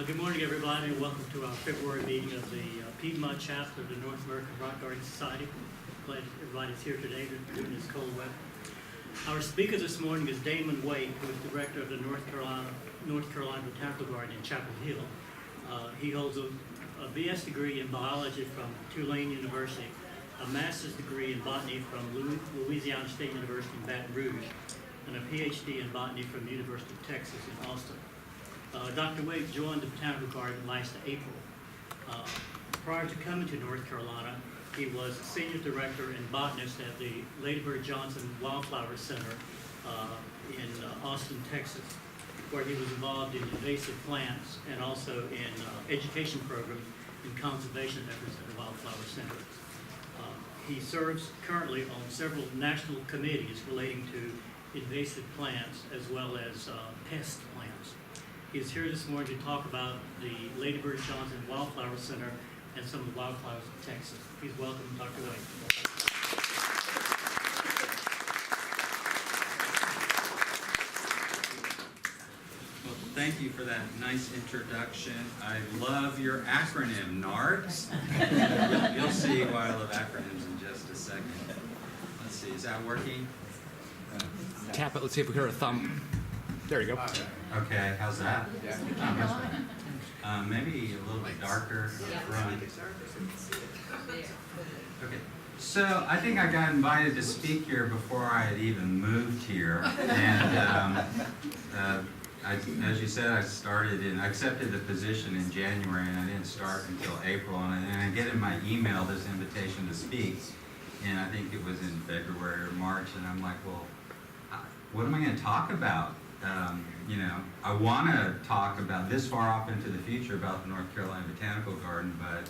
Good morning, everybody, and welcome to our February meeting of the Piedmont chapter of the North American Rock Garden Society. Glad everybody's here today during this cold weather. Our speaker this morning is Damon Waitt, who is director of the North Carolina Botanical Garden in Chapel Hill. He holds a BS degree in biology from Tulane University, a master's degree in botany from Louisiana State University in Baton Rouge, and a PhD in botany from the University of Texas in Austin. Dr. Waitt joined the Botanical Garden last April. Prior to coming to North Carolina, he was senior director and botanist at the Lady Bird Johnson Wildflower Center in Austin, Texas, where he was involved in invasive plants and also in education programs and conservation efforts at the Wildflower Center. He serves currently on several national committees relating to invasive plants as well as pest plants. He is here this morning to talk about the Lady Bird Johnson Wildflower Center and some of the wildflowers of Texas. Please welcome Dr. Waitt. Well, thank you for that nice introduction. I love your acronym, NARDS. You'll see why I love acronyms in just a second. Let's see, is that working? Tap it. Let's see if we can hear a thumb. There you go. Okay, how's that? Maybe a little bit darker front. Okay, so I think I got invited to speak here before I had even moved here, and as you said, I accepted the position in January, and I didn't start until April, and I get in my email this invitation to speak, and I think it was in February or March, and I'm like, well, what am I going to talk about? I want to talk about this far off into the future about the North Carolina Botanical Garden, but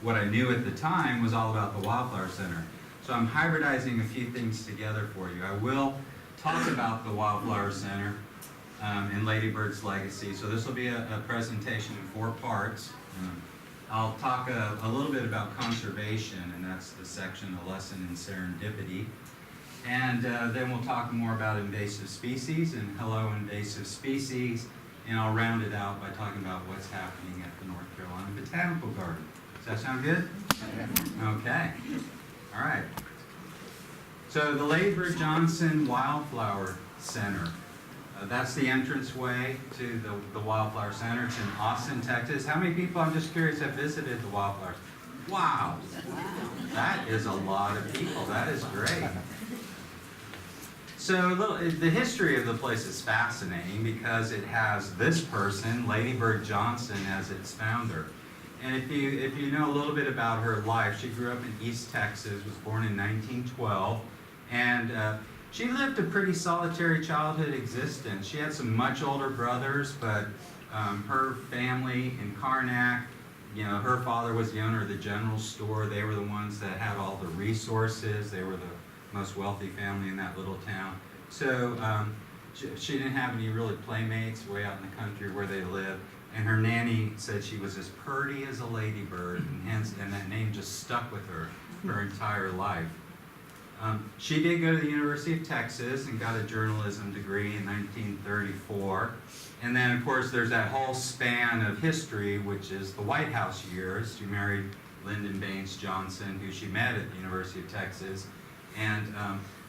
what I knew at the time was all about the Wildflower Center. So I'm hybridizing a few things together for you. I will talk about the Wildflower Center and Lady Bird's legacy. So this will be a presentation in 4 parts. I'll talk a little bit about conservation, and that's the section, A Lesson in Serendipity. And then we'll talk more about invasive species and hello invasive species, and I'll round it out by talking about what's happening at the North Carolina Botanical Garden. Does that sound good? Okay. All right. So the Lady Bird Johnson Wildflower Center. That's the entranceway to the Wildflower Center. It's in Austin, Texas. How many people, I'm just curious, have visited the Wildflowers? Wow. That is a lot of people. That is great. So the history of the place is fascinating because it has this person, Lady Bird Johnson, as its founder. And if you know a little bit about her life, she grew up in East Texas, was born in 1912, and she lived a pretty solitary childhood existence. She had some much older brothers, but her family in Karnak, her father was the owner of the general store. They were the ones that had all the resources. They were the most wealthy family in that little town. So she didn't have any really playmates way out in the country where they lived. And her nanny said she was as purty as a ladybird, and that name just stuck with her entire life. She did go to the University of Texas and got a journalism degree in 1934. And then, of course, there's that whole span of history, which is the White House years. She married Lyndon Baines Johnson, who she met at the University of Texas. And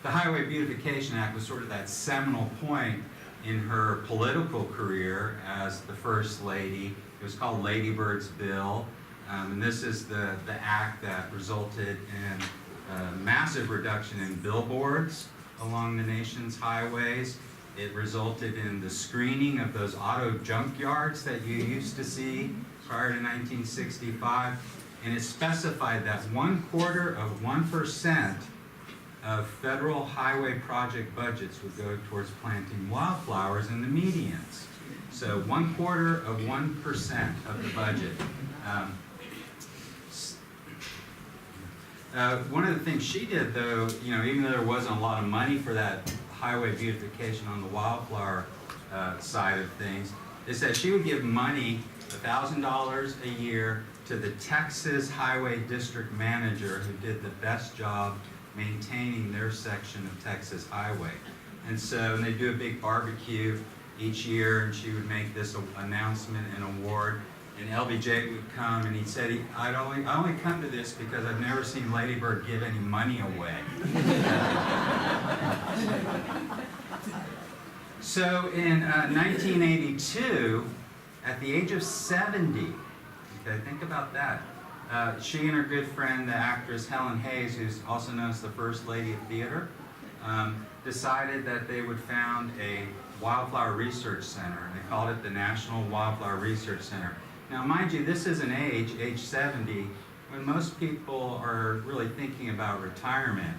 the Highway Beautification Act was sort of that seminal point in her political career as the First Lady. It was called Lady Bird's Bill. And this is the act that resulted in a massive reduction in billboards along the nation's highways. It resulted in the screening of those auto junkyards that you used to see prior to 1965. And it specified that 1/4% of federal highway project budgets would go towards planting wildflowers in the medians. So 1/4% of the budget. One of the things she did, though, even though there wasn't a lot of money for that highway beautification on the wildflower side of things, is that she would give money, $1,000 a year, to the Texas Highway District Manager who did the best job maintaining their section of Texas Highway. And so they do a big barbecue each year, and she would make this announcement and award. And LBJ would come, and he said, I only come to this because I've never seen Lady Bird give any money away. So in 1982, at the age of 70, okay, think about that, she and her good friend, the actress Helen Hayes, who's also known as the First Lady of Theater, decided that they would found a Wildflower Research Center, and they called it the National Wildflower Research Center. Now, mind you, this is an age 70, when most people are really thinking about retirement,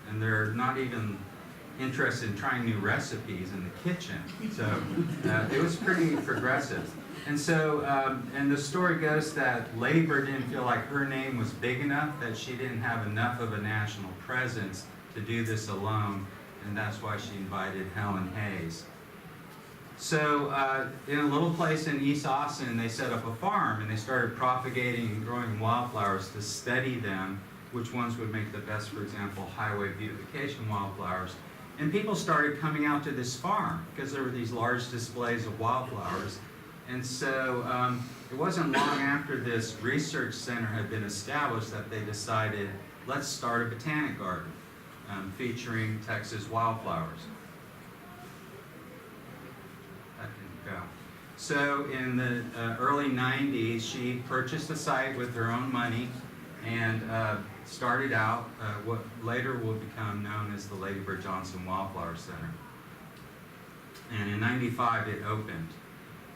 and they're not even interested in trying new recipes in the kitchen. So it was pretty progressive. And so, and the story goes that Lady Bird didn't feel like her name was big enough, that she didn't have enough of a national presence to do this alone, and that's why she invited Helen Hayes. So in a little place in East Austin, they set up a farm, and they started propagating and growing wildflowers to study them, which ones would make the best, for example, highway beautification wildflowers. And people started coming out to this farm because there were these large displays of wildflowers. And so it wasn't long after this research center had been established that they decided, let's start a botanic garden featuring Texas wildflowers. That didn't go. So in the early 90s, she purchased a site with her own money and started out what later will become known as the Lady Bird Johnson Wildflower Center. And in 95 it opened.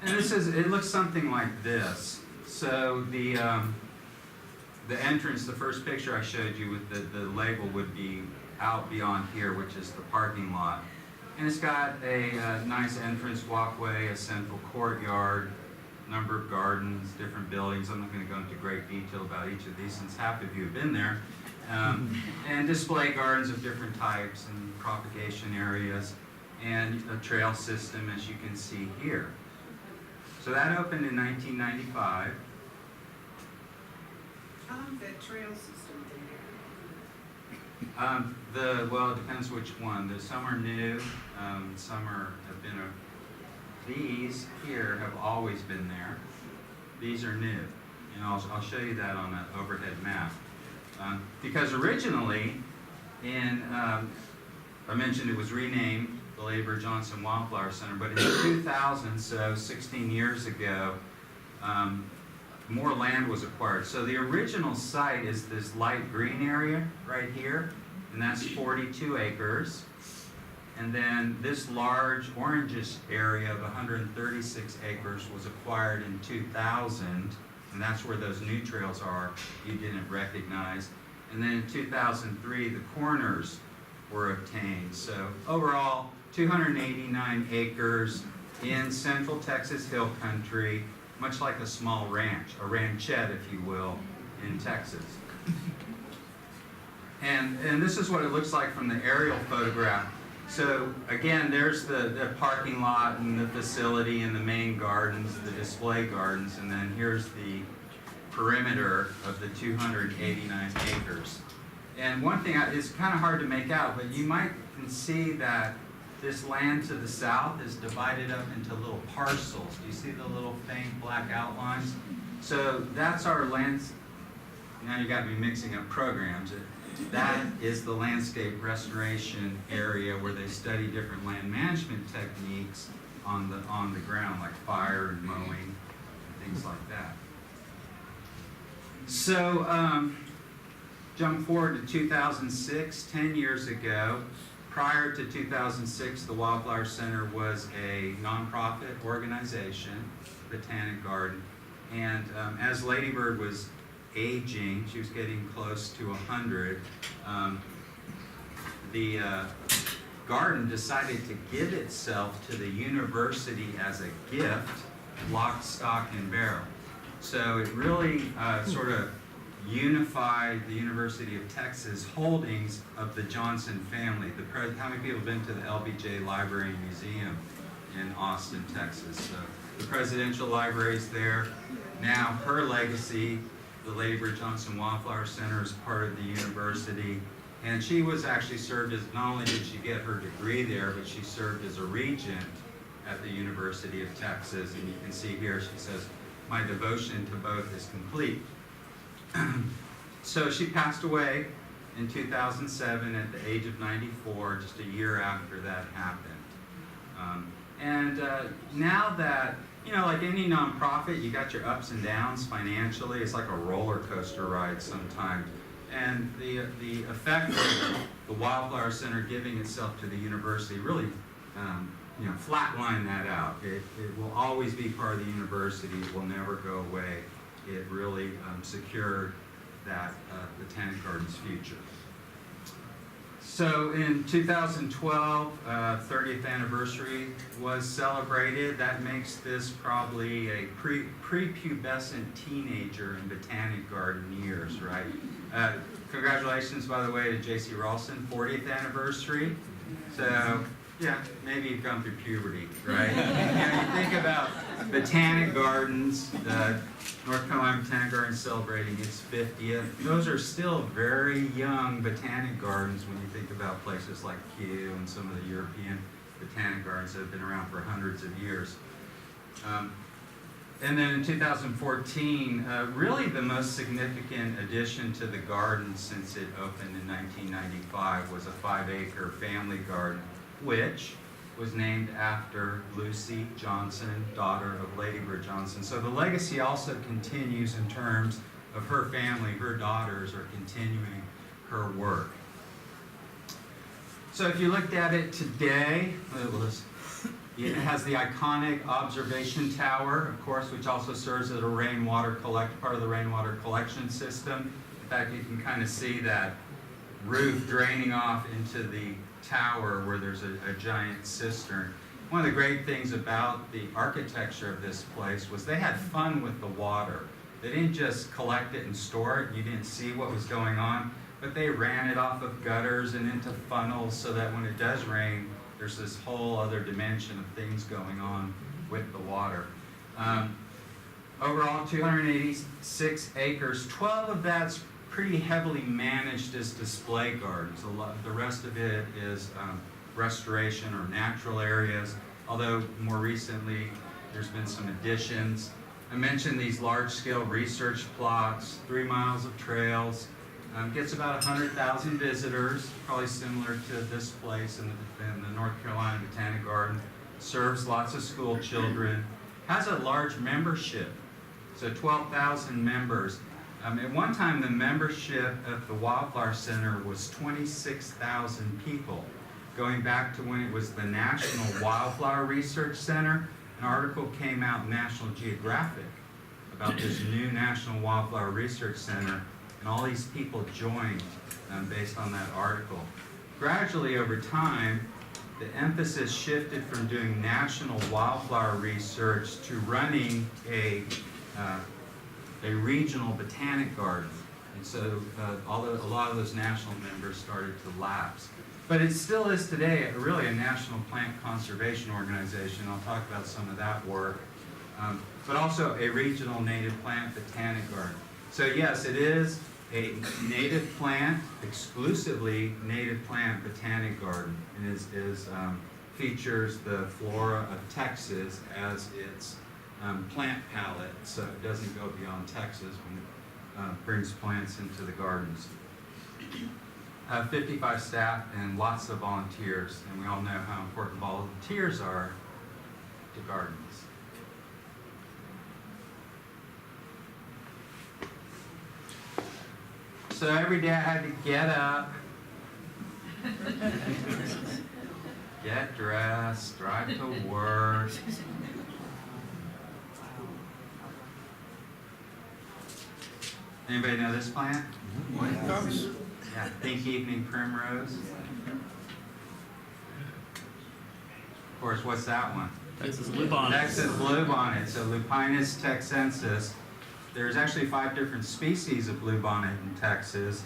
And it looks something like this. So the entrance, the first picture I showed you with the label would be out beyond here, which is the parking lot. And it's got a nice entrance walkway, a central courtyard, number of gardens, different buildings. I'm not going to go into great detail about each of these since half of you have been there. And display gardens of different types and propagation areas, and a trail system, as you can see here. So that opened in 1995. How long that trail system Well, it depends which one. Some are new, some have been, these here have always been there. These are new. And I'll show you that on an overhead map. Because originally, I mentioned it was renamed the Lady Bird Johnson Wildflower Center, but in 2000, so 16 years ago, more land was acquired. So the original site is this light green area right here, and that's 42 acres. And then this large orangish area of 136 acres was acquired in 2000, and that's where those new trails are you didn't recognize. And then in 2003, the corners were obtained. So overall, 289 acres in central Texas hill country, much like a small ranch, a ranchette, if you will, in Texas. And this is what it looks like from the aerial photograph. So again, there's the parking lot and the facility and the main gardens, the display gardens, and then here's the perimeter of the 289 acres. And one thing is kind of hard to make out, but you might can see that this land to the south is divided up into little parcels. Do you see the little faint black outlines? So that's our lands. Now you got me mixing up programs. That is the landscape restoration area where they study different land management techniques on the ground, like fire and mowing and things like that. So jump forward to 2006, 10 years ago. Prior to 2006, the Wildflower Center was a nonprofit organization, Botanic Garden, and as Lady Bird was aging, she was getting close to 100, the garden decided to give itself to the university as a gift, lock, stock, and barrel. So it really sort of unified the University of Texas holdings of the Johnson family. How many people have been to the LBJ Library and Museum in Austin, Texas? So the presidential library is there. Now her legacy, the Lady Bird Johnson Wildflower Center, is part of the university. And she was actually served as, not only did she get her degree there, but she served as a regent at the University of Texas. And you can see here, she says, "My devotion to both is complete." So she passed away in 2007 at the age of 94, just a year after that happened. Now that, like any nonprofit, you got your ups and downs financially. It's like a roller coaster ride sometimes. And the effect of the Wildflower Center giving itself to the university really, flatline that out. It will always be part of the university. It will never go away. It really secured that Botanic Gardens future. So in 2012, 30th anniversary was celebrated. That makes this probably a prepubescent teenager in Botanic Garden years, right? Congratulations, by the way, to J.C. Ralston, 40th anniversary. So, yeah, maybe you've gone through puberty, right? You think about Botanic Gardens, North Carolina Botanic Gardens celebrating its 50th. Those are still very young Botanic Gardens when you think about places like Kew and some of the European Botanic Gardens that have been around for hundreds of years. And then in 2014, really the most significant addition to the garden since it opened in 1995 was a 5-acre family garden, which was named after Lucy Johnson, daughter of Lady Bird Johnson. So the legacy also continues in terms of her family. Her daughters are continuing her work. So if you looked at it today, it has the iconic observation tower, of course, which also serves as a part of the rainwater collection system. In fact, you can kind of see that roof draining off into the tower where there's a giant cistern. One of the great things about the architecture of this place was they had fun with the water. They didn't just collect it and store it, you didn't see what was going on, but they ran it off of gutters and into funnels so that when it does rain, there's this whole other dimension of things going on with the water. Overall, 286 acres, 12 of that's pretty heavily managed as display gardens. The rest of it is restoration or natural areas, although more recently there's been some additions. I mentioned these large-scale research plots, 3 miles of trails, gets about 100,000 visitors, probably similar to this place in the North Carolina Botanic Garden, serves lots of school children, has a large membership, so 12,000 members. At one time, the membership at the Wildflower Center was 26,000 people. Going back to when it was the National Wildflower Research Center, an article came out in National Geographic about this new National Wildflower Research Center, and all these people joined based on that article. Gradually, over time, the emphasis shifted from doing national wildflower research to running a regional botanic garden. And so a lot of those national members started to lapse. But it still is today really a national plant conservation organization. I'll talk about some of that work. But also a regional native plant botanic garden. So yes, it is a native plant, exclusively native plant botanic garden. And features the flora of Texas as its plant palette, so it doesn't go beyond Texas when it brings plants into the gardens. 55 staff and lots of volunteers, and we all know how important volunteers are to gardens. So every day I had to get up, get dressed, drive to work. Anybody know this plant? Yeah, Pink Evening Primrose. Of course, what's that one? Texas bluebonnet. Texas bluebonnet, so Lupinus texensis. There's actually 5 different species of bluebonnet in Texas.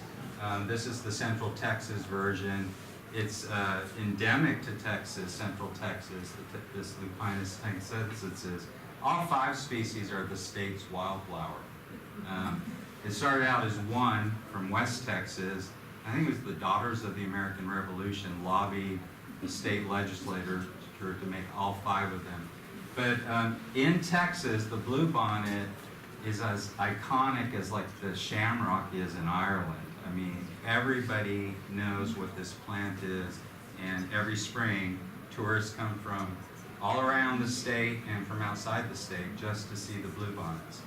This is the Central Texas version. It's endemic to Texas, Central Texas, this Lupinus texensis. All 5 species are the state's wildflower. It started out as one from West Texas. I think it was the Daughters of the American Revolution lobbied the state legislature to her to make all 5 of them. But in Texas, the bluebonnet is as iconic as like the shamrock is in Ireland. I mean, everybody knows what this plant is, and every spring, tourists come from all around the state and from outside the state just to see the bluebonnets.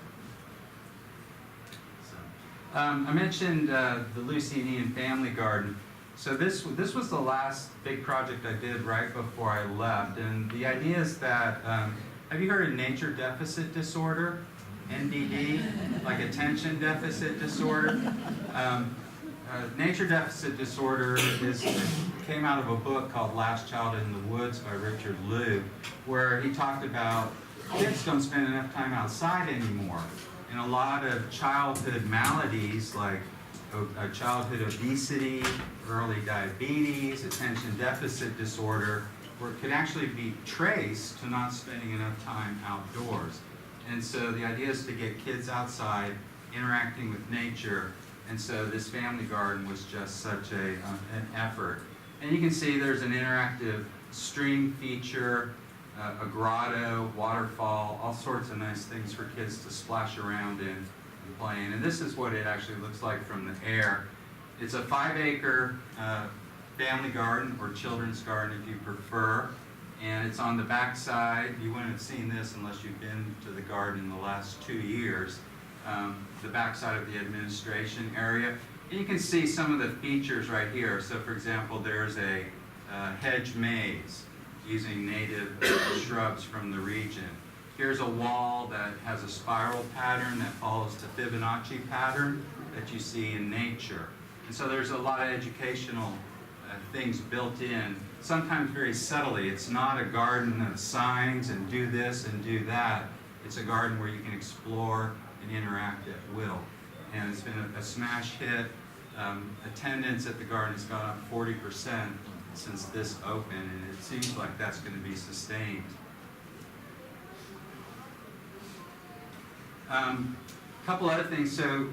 So, I mentioned the Lucinian Family Garden. So this was the last big project I did right before I left, and the idea is that, have you heard of nature deficit disorder? NDD, like attention deficit disorder. Nature deficit disorder came out of a book called Last Child in the Woods by Richard Louv, where he talked about kids don't spend enough time outside anymore. And a lot of childhood maladies like childhood obesity, early diabetes, attention deficit disorder, could actually be traced to not spending enough time outdoors. And so the idea is to get kids outside, interacting with nature, and so this family garden was just such an effort. And you can see there's an interactive stream feature, a grotto, waterfall, all sorts of nice things for kids to splash around in and play in. And this is what it actually looks like from the air. It's a 5-acre family garden, or children's garden if you prefer. And it's on the back side. You wouldn't have seen this unless you've been to the garden in the last 2 years. The back side of the administration area. And you can see some of the features right here. So for example, there's a hedge maze using native shrubs from the region. Here's a wall that has a spiral pattern that follows the Fibonacci pattern that you see in nature. And so there's a lot of educational things built in, sometimes very subtly. It's not a garden of signs and do this and do that. It's a garden where you can explore and interact at will. And it's been a smash hit. Attendance at the garden has gone up 40% since this opened, and it seems like that's going to be sustained. A couple other things. So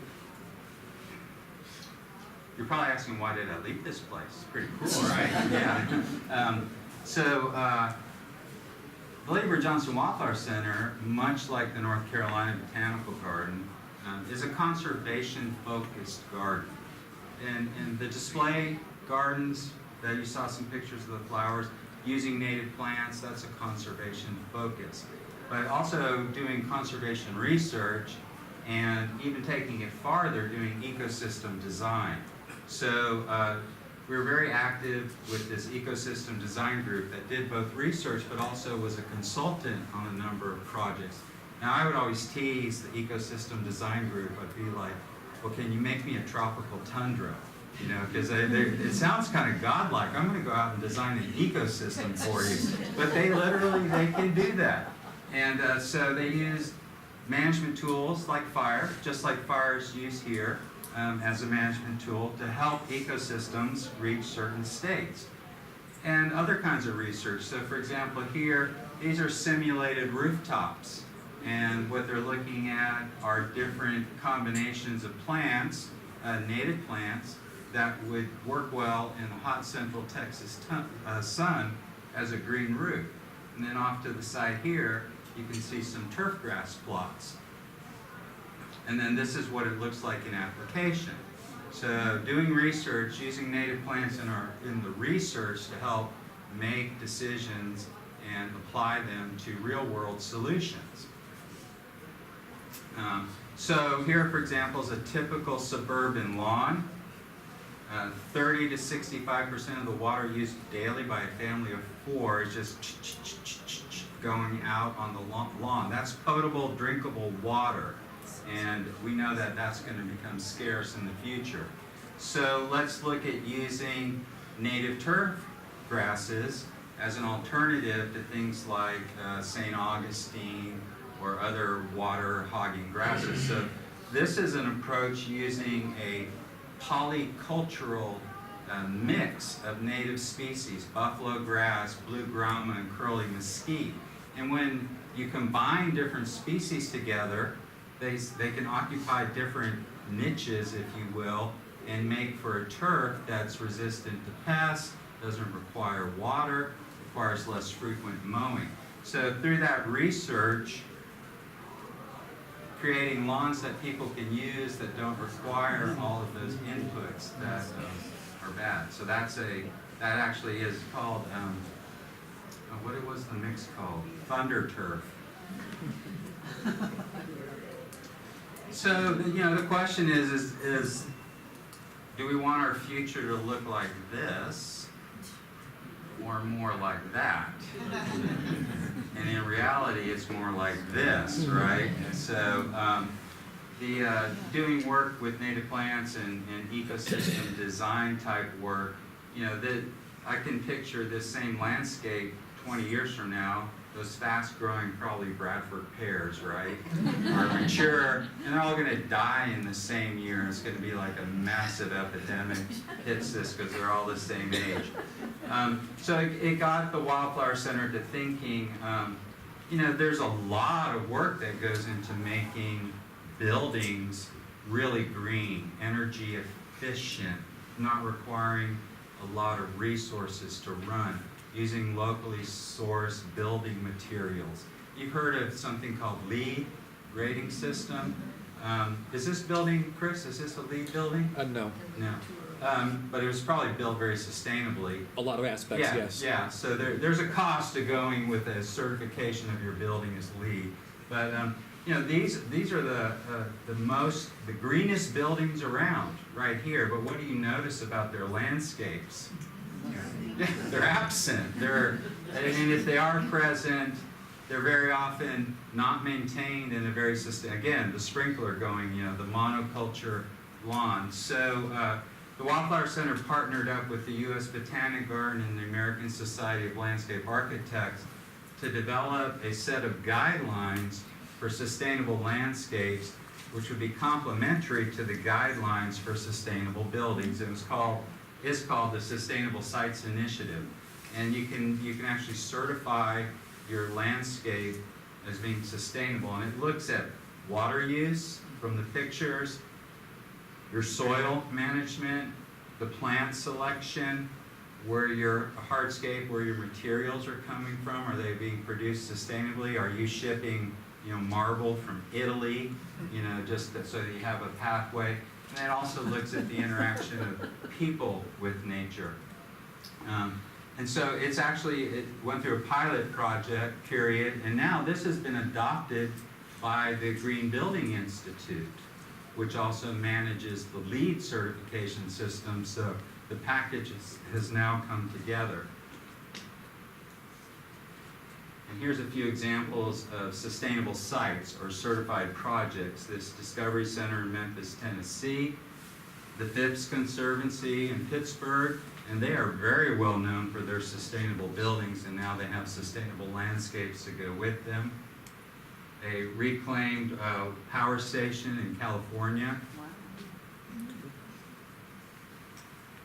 you're probably asking, why did I leave this place? It's pretty cool, right? Yeah. The Lady Bird Johnson Wildflower Center, much like the North Carolina Botanical Garden, is a conservation-focused garden. And the display gardens that you saw some pictures of the flowers, using native plants, that's a conservation focus. But also doing conservation research and even taking it farther, doing ecosystem design. So we were very active with this ecosystem design group that did both research but also was a consultant on a number of projects. Now I would always tease the ecosystem design group. I'd be like, well, can you make me a tropical tundra? You know, because it sounds kind of godlike. I'm going to go out and design an ecosystem for you. But they can do that. And so they use management tools like fire, just like fire is used here as a management tool to help ecosystems reach certain states. And other kinds of research. So for example here, these are simulated rooftops. And what they're looking at are different combinations of plants, native plants, that would work well in the hot central Texas sun as a green roof. And then off to the side here, you can see some turf grass plots. And then this is what it looks like in application. So doing research, using native plants in the research to help make decisions and apply them to real world solutions. So here, for example, is a typical suburban lawn. 30 to 65% of the water used daily by a family of 4 is just going out on the lawn. That's potable, drinkable water. And we know that that's going to become scarce in the future. So let's look at using native turf grasses as an alternative to things like St. Augustine or other water hogging grasses. So this is an approach using a polycultural mix of native species, buffalo grass, blue grama, and curly mesquite. And when you combine different species together, they can occupy different niches, if you will, and make for a turf that's resistant to pests, doesn't require water, requires less frequent mowing. So through that research, creating lawns that people can use that don't require all of those inputs that are bad. So that actually is called, what was the mix called? Thunder turf. So, the question is do we want our future to look like this or more like that? And in reality, it's more like this, right? And so, doing work with native plants and ecosystem design type work, I can picture this same landscape 20 years from now. Those fast-growing, probably Bradford pears, right, are mature, and they're all going to die in the same year. And it's going to be like a massive epidemic hits this because they're all the same age. So it got the Wildflower Center to thinking, there's a lot of work that goes into making buildings really green, energy efficient, not requiring a lot of resources to run, using locally sourced building materials. You've heard of something called LEED grading system. Is this building, Chris, is this a LEED building? No. No. But it was probably built very sustainably. A lot of aspects, yes. Yeah, so there's a cost to going with a certification of your building as LEED. But these are the greenest buildings around right here. But what do you notice about their landscapes? They're absent. And if they are present, they're very often not maintained in a very again, the sprinkler going, the monoculture lawn. So the Wildflower Center partnered up with the U.S. Botanical Garden and the American Society of Landscape Architects to develop a set of guidelines for sustainable landscapes, which would be complementary to the guidelines for sustainable buildings. It's called the Sustainable Sites Initiative. And you can actually certify your landscape as being sustainable. And it looks at water use from the pictures, your soil management, the plant selection, where your hardscape, where your materials are coming from. Are they being produced sustainably? Are you shipping marble from Italy, just so that you have a pathway? And it also looks at the interaction of people with nature. And so it went through a pilot project period, and now this has been adopted by the Green Building Institute, which also manages the LEED certification system. So the package has now come together. And here's a few examples of sustainable sites or certified projects. This Discovery Center in Memphis, Tennessee, the Phipps Conservancy in Pittsburgh, and they are very well known for their sustainable buildings, and now they have sustainable landscapes to go with them. A reclaimed power station in California.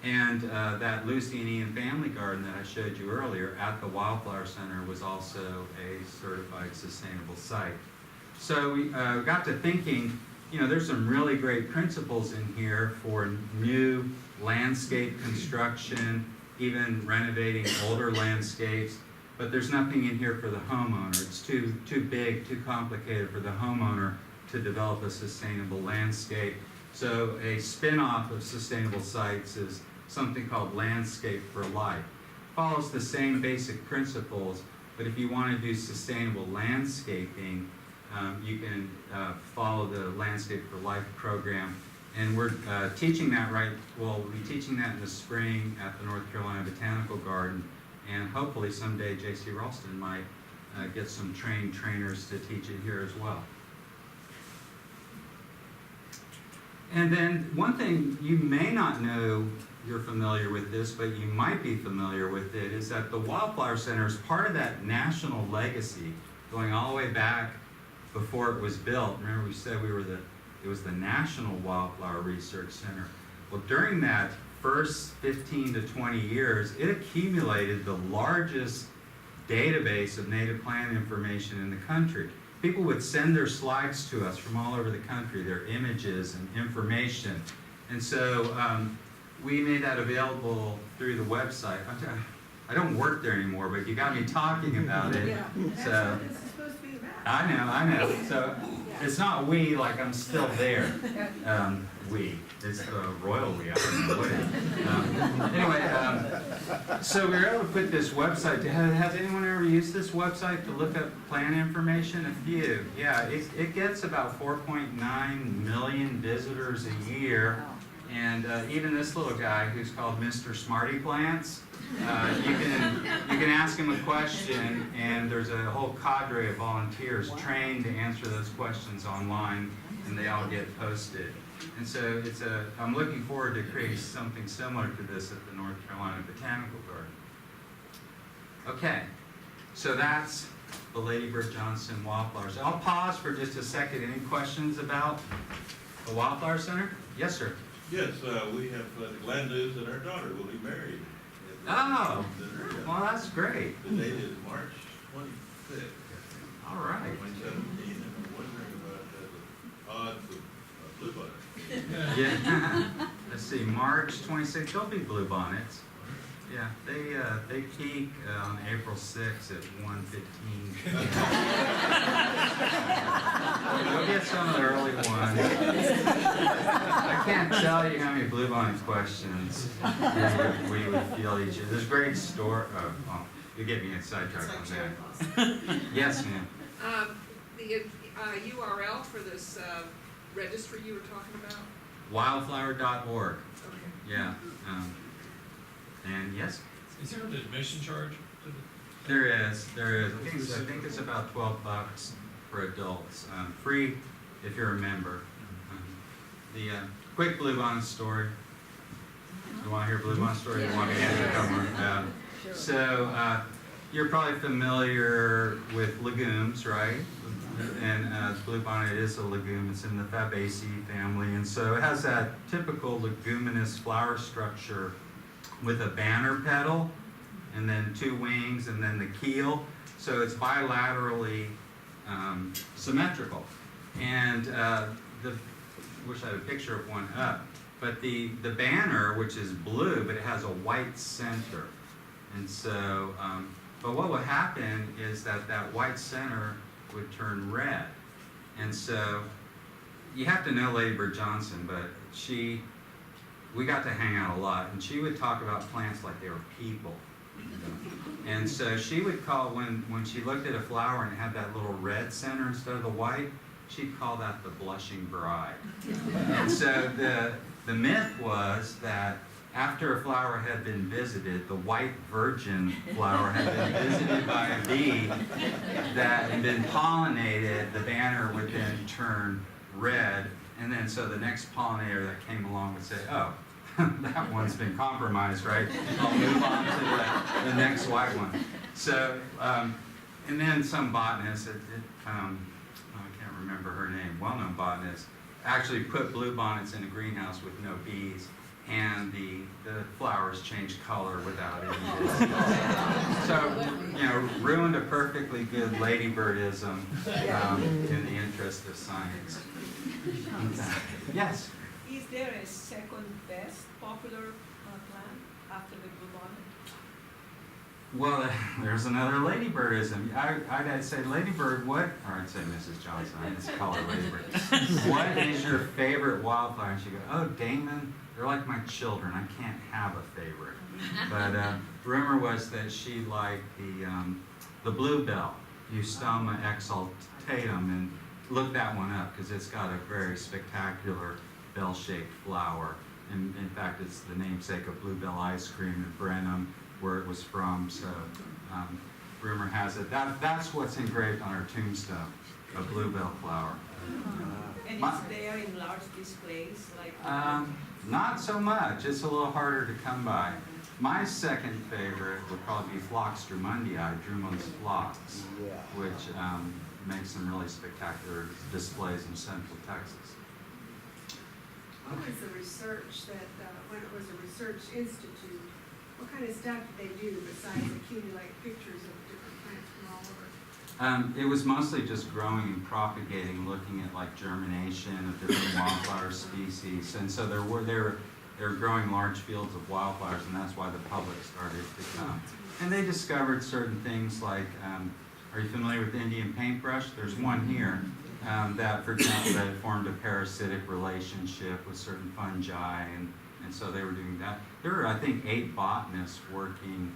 And that Lucy and Ian family garden that I showed you earlier at the Wildflower Center was also a certified sustainable site. So we got to thinking, there's some really great principles in here for new landscape construction, even renovating older landscapes, but there's nothing in here for the homeowner. It's too big, too complicated for the homeowner to develop a sustainable landscape. So a spin-off of sustainable sites is something called Landscape for Life. Follows the same basic principles, but if you want to do sustainable landscaping, you can follow the Landscape for Life program. And we're teaching that we'll be teaching that in the spring at the North Carolina Botanical Garden, and hopefully someday J.C. Ralston might get some trained trainers to teach it here as well. And then one thing you may not know, you're familiar with this, but you might be familiar with it, is that the Wildflower Center is part of that national legacy going all the way back before it was built. Remember we said it was the National Wildflower Research Center. Well, during that first 15 to 20 years, it accumulated the largest database of native plant information in the country. People would send their slides to us from all over the country, their images and information. And so we made that available through the website. I don't work there anymore, but you got me talking about it. Yeah, that's So what this is supposed to be about. I know. So it's not we, like I'm still there. We. It's the royal we. I don't know what it is. Anyway, so we were able to put this website. Has anyone ever used this website to look up plant information? A few. Yeah, it gets about 4.9 million visitors a year. And even this little guy who's called Mr. Smarty Plants, you can ask him a question, and there's a whole cadre of volunteers trained to answer those questions online, and they all get posted. And so I'm looking forward to creating something similar to this at the North Carolina Botanical Garden. Okay, so that's the Lady Bird Johnson Wildflowers. I'll pause for just a second. Any questions about the Wildflower Center? Yes, sir. Yes, we have the glad news that our daughter will be married. Oh, well, that's great. The date is March 25th, All right. 2017, and I'm wondering about the odds of bluebonnet. Yeah. Let's see, March 26th, there'll be bluebonnets. Yeah, they peak on April 6th at 1:15. You'll get some of the early ones. I can't tell you how many bluebonnet questions we would field each year. There's great you get me sidetracked on that. Yes, ma'am. The URL for this registry you were talking about? Wildflower.org. Okay. Yeah. And yes? Is there an admission charge? There is. I think it's about $12 for adults. Free if you're a member. The quick bluebonnet story. You want to hear a bluebonnet story? You want me to answer a couple more? So you're probably familiar with legumes, right? And bluebonnet is a legume. It's in the Fabaceae family, and so it has that typical leguminous flower structure with a banner petal, and then two wings, and then the keel. So it's bilaterally symmetrical. And wish I had a picture of one up. But the banner, which is blue, but it has a white center. And so, but what would happen is that white center would turn red. And so, you have to know Lady Bird Johnson, but we got to hang out a lot, and she would talk about plants like they were people. And so she would call, when she looked at a flower and it had that little red center instead of the white, she'd call that the blushing bride. And so the myth was that after a flower had been visited, the white virgin flower had been visited by a bee that had been pollinated, the banner would then turn red, and then so the next pollinator that came along would say, oh, that one's been compromised, right? I'll move on to the next white one. So, and then some botanist, I can't remember her name, well-known botanist, actually put bluebonnets in a greenhouse with no bees, and the flowers changed color without any bees. So, ruined a perfectly good ladybirdism in the interest of science. Yes? Is there a second best popular plant after the bluebonnet? Well, there's another ladybirdism. I'd say ladybird, or I'd say Mrs. Johnson, I just call her ladybird. What is your favorite wildflower? And she'd go, oh, Damon, they're like my children. I can't have a favorite. But rumor was that she liked the bluebell, Eustoma exaltatum, and look that one up because it's got a very spectacular bell-shaped flower. And in fact, it's the namesake of Bluebell ice cream in Brenham, where it was from. So rumor has it that's what's engraved on her tombstone, a bluebell flower. And it's there in large displays, like. Not so much. It's a little harder to come by. My second favorite would probably be Phlox Drumondii, Drummond's phlox, which makes some really spectacular displays in central Texas. What was the research that, when it was a research institute, what kind of stuff did they do besides accumulate pictures of different plants from all over? It was mostly just growing and propagating, looking at like germination of different wildflower species. And so there were they were growing large fields of wildflowers, and that's why the public started to come. And they discovered certain things like, are you familiar with Indian paintbrush? There's one here that, for example, that formed a parasitic relationship with certain fungi, and so they were doing that. There were, I think, 8 botanists working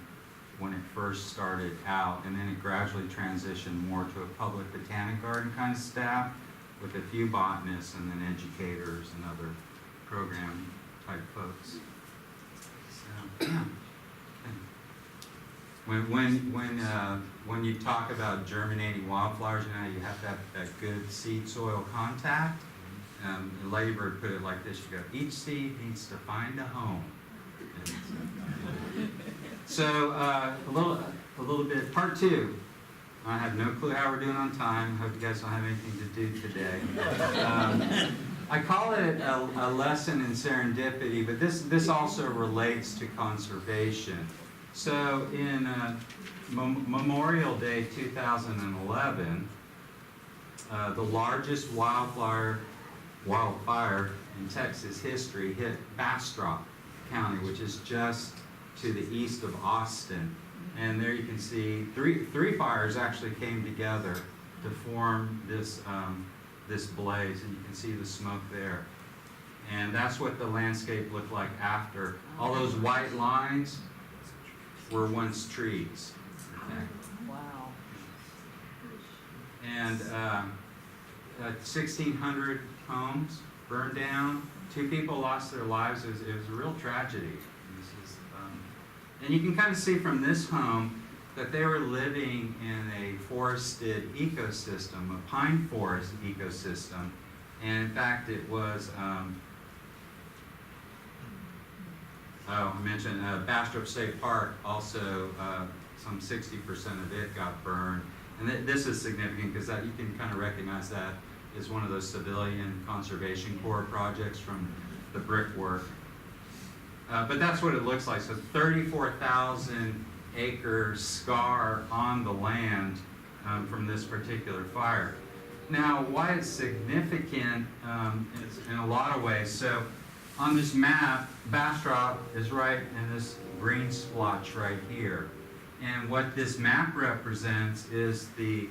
when it first started out, and then it gradually transitioned more to a public botanic garden kind of staff with a few botanists and then educators and other program type folks. So, yeah. When you talk about germinating wildflowers, you know, you have to have that good seed-soil contact. Lady Bird put it like this, you go, each seed needs to find a home. So a little bit, part 2. I have no clue how we're doing on time. Hope you guys don't have anything to do today. I call it a lesson in serendipity, but this also relates to conservation. So in Memorial Day 2011, the largest wildfire in Texas history hit Bastrop County, which is just to the east of Austin. And there you can see three fires actually came together to form this blaze, and you can see the smoke there. And that's what the landscape looked like after. All those white lines were once trees. Okay. Wow. And 1,600 homes burned down. 2 people lost their lives. It was a real tragedy. And you can kind of see from this home that they were living in a forested ecosystem, a pine forest ecosystem. And in fact, it was, I mentioned Bastrop State Park, also some 60% of it got burned. And this is significant because you can kind of recognize that as one of those civilian conservation corps projects from the brickwork. But that's what it looks like. So 34,000 acre scar on the land from this particular fire. Now, why it's significant is in a lot of ways. So on this map, Bastrop is right in this green splotch right here. And what this map represents is the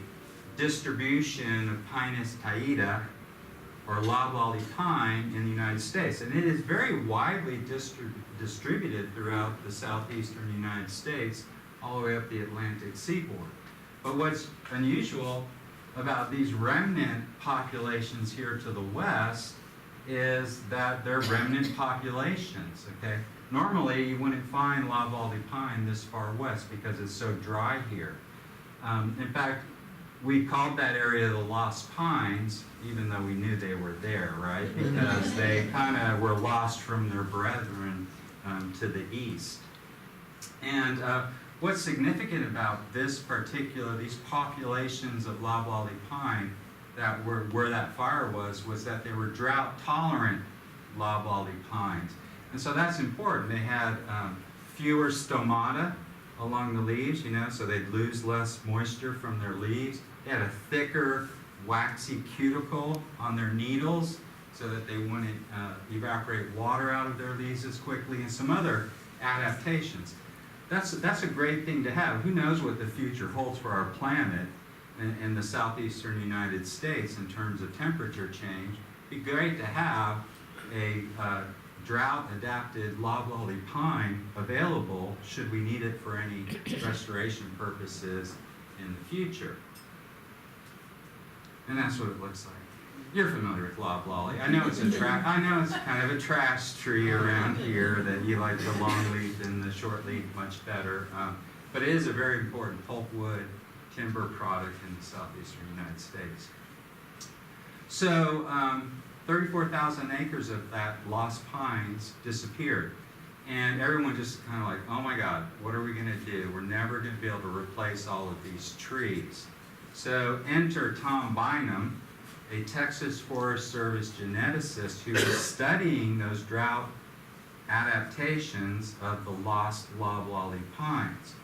distribution of Pinus taida, or loblolly pine, in the United States. And it is very widely distributed throughout the southeastern United States, all the way up the Atlantic seaboard. But what's unusual about these remnant populations here to the west is that they're remnant populations, okay? Normally, you wouldn't find loblolly pine this far west because it's so dry here. In fact, we called that area the Lost Pines, even though we knew they were there, right? Because they kind of were lost from their brethren to the east. And what's significant about these populations of loblolly pine that were where that fire was that they were drought-tolerant loblolly pines. And so that's important. They had fewer stomata along the leaves, so they'd lose less moisture from their leaves. They had a thicker, waxy cuticle on their needles so that they wouldn't evaporate water out of their leaves as quickly, and some other adaptations. That's a great thing to have. Who knows what the future holds for our planet in the southeastern United States in terms of temperature change. It'd be great to have a drought-adapted loblolly pine available should we need it for any restoration purposes in the future. And that's what it looks like. You're familiar with loblolly. I know it's kind of a trash tree around here that you like the long leaf and the short leaf much better. But it is a very important pulpwood timber product in the southeastern United States. So 34,000 acres of that lost pines disappeared. And everyone just kind of like, oh my God, what are we going to do? We're never going to be able to replace all of these trees. So enter Tom Bynum, a Texas Forest Service geneticist who was studying those drought adaptations of the lost loblolly pines.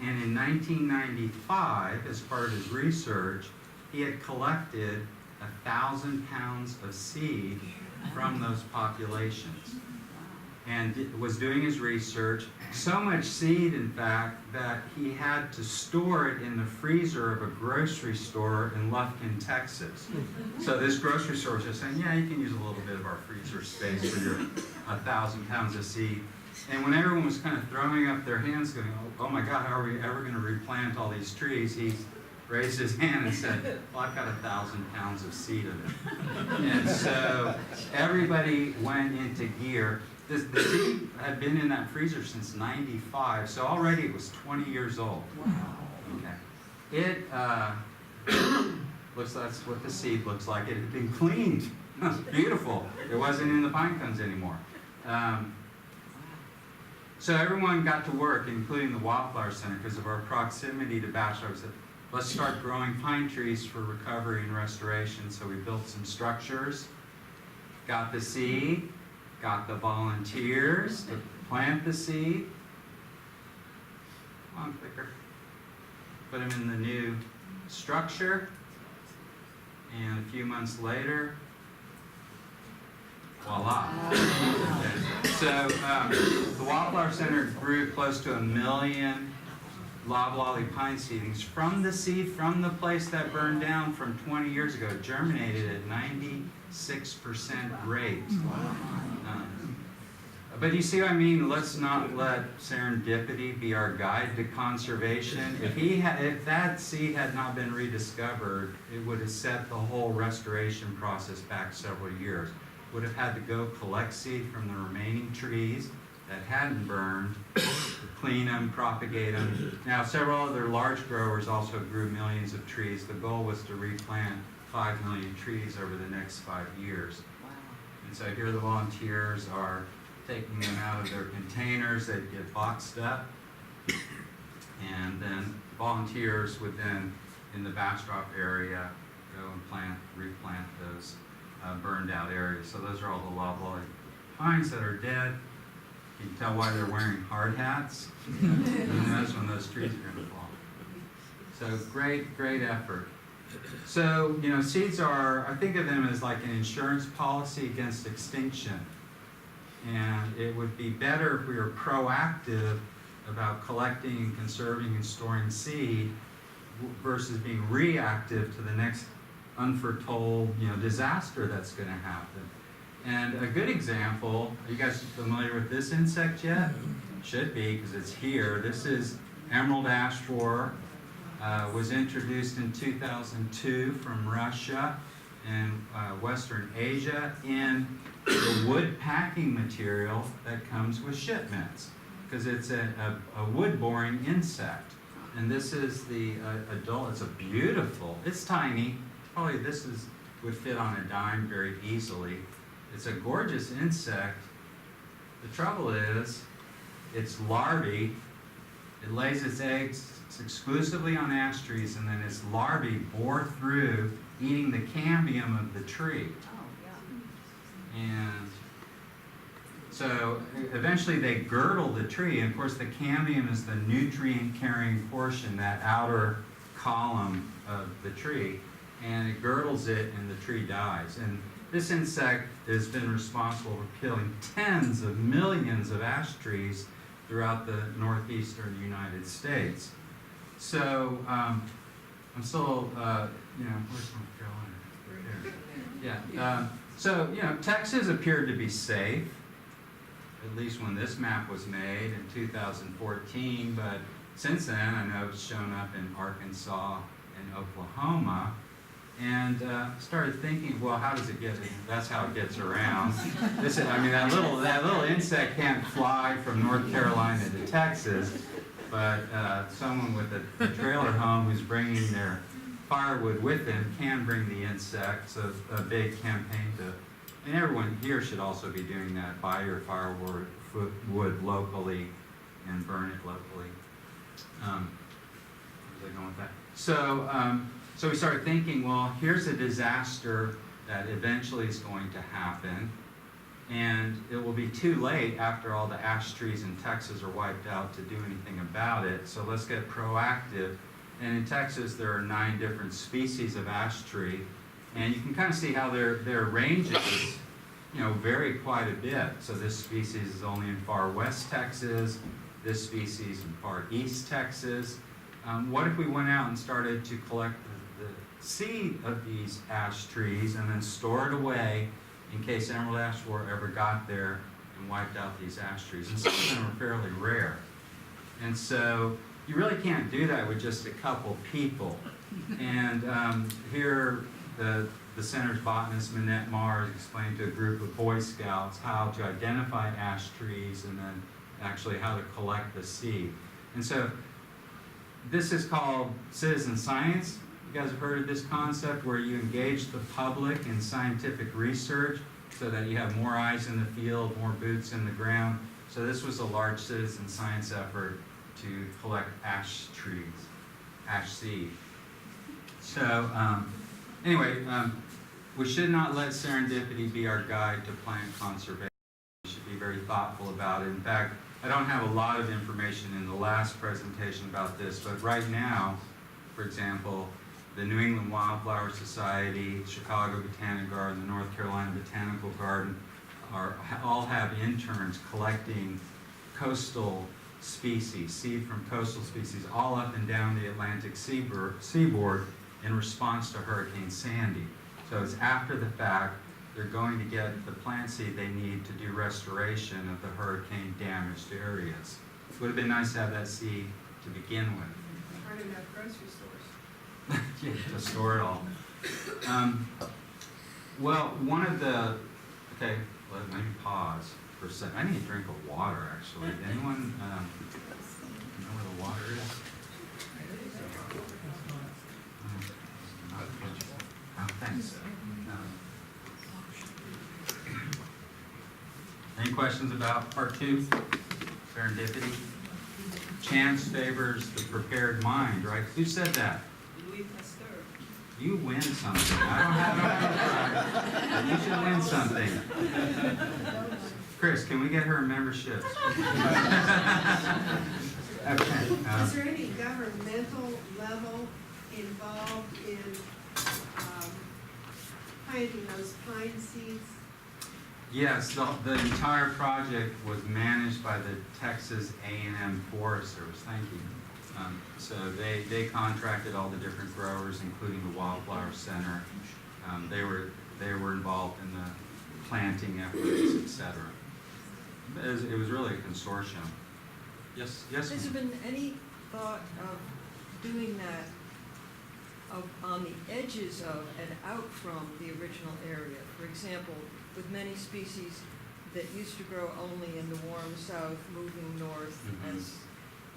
And in 1995, as part of his research, he had collected 1,000 pounds of seed from those populations. and was doing his research. So much seed, in fact, that he had to store it in the freezer of a grocery store in Lufkin, Texas. So this grocery store was just saying, yeah, you can use a little bit of our freezer space for your 1,000 pounds of seed. And when everyone was kind of throwing up their hands going, oh my God, how are we ever going to replant all these trees? He raised his hand and said, well, I've got 1,000 pounds of seed of it. And so everybody went into gear. The seed had been in that freezer since '95, so already it was 20 years old. Wow. Okay. It that's what the seed looks like. It had been cleaned. It was beautiful. It wasn't in the pine cones anymore. So everyone got to work, including the Wildflower Center, because of our proximity to Bastrop. We said, let's start growing pine trees for recovery and restoration. So we built some structures, got the seed, got the volunteers to plant the seed. Come on, clicker. Put them in the new structure. And a few months later, voila. Okay. So the Wildflower Center grew close to 1 million loblolly pine seedlings from the seed from the place that burned down from 20 years ago, germinated at 96% rate. But you see what I mean? Let's not let serendipity be our guide to conservation. If that seed had not been rediscovered, it would have set the whole restoration process back several years. Would have had to go collect seed from the remaining trees that hadn't burned, clean them, propagate them. Now, several other large growers also grew millions of trees. The goal was to replant 5 million trees over the next 5 years. Wow. And so here the volunteers are taking them out of their containers. They'd get boxed up. And then volunteers would then, in the Bastrop area, go and replant those burned out areas. So those are all the loblolly pines that are dead. You can tell why they're wearing hard hats. Who knows when those trees are going to fall. So great effort. So, seeds are, I think of them as like an insurance policy against extinction. And it would be better if we were proactive about collecting and conserving and storing seed versus being reactive to the next unforetold, disaster that's going to happen. And a good example, are you guys familiar with this insect yet? Should be, because it's here. This is emerald ash borer. Was introduced in 2002 from Russia and Western Asia in the wood packing material that comes with shipments, because it's a wood-boring insect. And this is the adult. It's tiny. Probably would fit on a dime very easily. It's a gorgeous insect. The trouble is, its larvae, it lays its eggs exclusively on ash trees, and then its larvae bore through, eating the cambium of the tree. And so eventually they girdle the tree, and of course the cambium is the nutrient-carrying portion, that outer column of the tree, and it girdles it and the tree dies. And this insect has been responsible for killing tens of millions of ash trees throughout the northeastern United States. So I'm still, where's North Carolina? Yeah. So, Texas appeared to be safe, at least when this map was made in 2014, but since then I know it's shown up in Arkansas and Oklahoma, and started thinking, well, how does it get, that's how it gets around. That little insect can't fly from North Carolina to Texas, but someone with a trailer home who's bringing their firewood with them can bring the insect. So a big campaign and everyone here should also be doing that. Buy your firewood locally and burn it locally. Where's I going with that? So we started thinking, well, here's a disaster that eventually is going to happen, and it will be too late after all the ash trees in Texas are wiped out to do anything about it. So let's get proactive. And in Texas, there are 9 different species of ash tree, and you can kind of see how their ranges vary quite a bit. So this species is only in far west Texas, this species in far east Texas. What if we went out and started to collect the seed of these ash trees and then store it away in case emerald ash borer ever got there and wiped out these ash trees? And some of them are fairly rare. And so you really can't do that with just a couple people. And here the center's botanist, Minette Mars, explained to a group of Boy Scouts how to identify ash trees and then actually how to collect the seed. And so this is called citizen science. You guys have heard of this concept where you engage the public in scientific research so that you have more eyes in the field, more boots in the ground. So this was a large citizen science effort to collect ash trees, ash seed. So anyway, we should not let serendipity be our guide to plant conservation. We should be very thoughtful about it. In fact, I don't have a lot of information in the last presentation about this, but right now, for example, the New England Wildflower Society, Chicago Botanical Garden, the North Carolina Botanical Garden all have interns collecting coastal species, seed from coastal species, all up and down the Atlantic seaboard in response to Hurricane Sandy. So it's after the fact, they're going to get the plant seed they need to do restoration of the hurricane damaged areas. It would have been nice to have that seed to begin with. Aren't enough grocery stores. Yeah, to store it all. Well, one of the, okay, let me pause for a second. I need a drink of water, actually. Anyone know where the water is? Oh, thanks. Any questions about part 2? Serendipity? Chance favors the prepared mind, right? Who said that? You win something. I don't have no pride. You should win something. Chris, can we get her a membership? Okay. Is there any governmental level involved in planting those pine seeds? Yes, the entire project was managed by the Texas A&M Forest Service. Thank you. So they contracted all the different growers, including the Wildflower Center. They were involved in the planting efforts, etc. It was really a consortium. Yes. Has there been any thought of doing that on the edges of and out from the original area? For example, with many species that used to grow only in the warm south, moving north as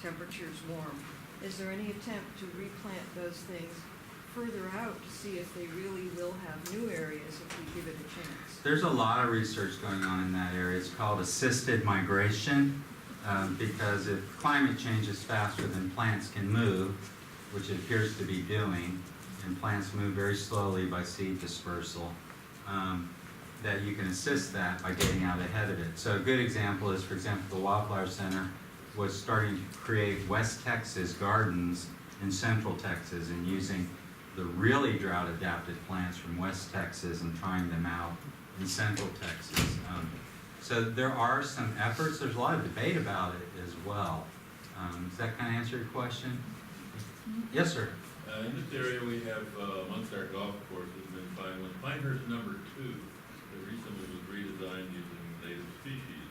temperatures warm. Is there any attempt to replant those things further out to see if they really will have new areas if we give it a chance? There's a lot of research going on in that area. It's called assisted migration because if climate changes faster than plants can move, which it appears to be doing, and plants move very slowly by seed dispersal, that you can assist that by getting out ahead of it. So a good example is, for example, the Wildflower Center was starting to create West Texas gardens in Central Texas and using the really drought-adapted plants from West Texas and trying them out in Central Texas. So there are some efforts. There's a lot of debate about it as well. Does that kind of answer your question? Yes, sir. In this area, we have amongst our golf courses been Pinehurst #2 that recently was redesigned using native species.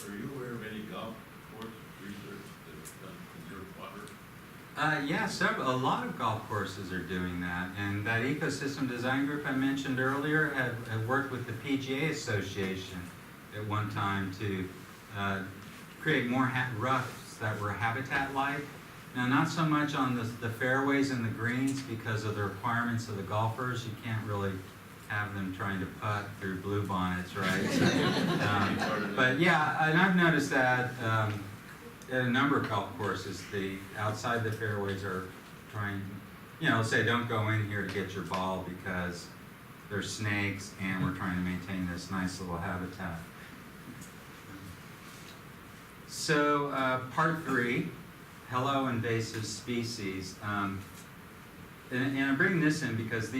Are you aware of any golf course research that has done conserved water? Yeah, a lot of golf courses are doing that. And that ecosystem design group I mentioned earlier had worked with the PGA Association at one time to create more roughs that were habitat-like. Now, not so much on the fairways and the greens because of the requirements of the golfers. You can't really have them trying to putt through blue bonnets, right? So, but yeah, and I've noticed that at a number of golf courses, outside the fairways are trying, say don't go in here to get your ball because there's snakes and we're trying to maintain this nice little habitat. So part 3, hello invasive species. and I bring this in because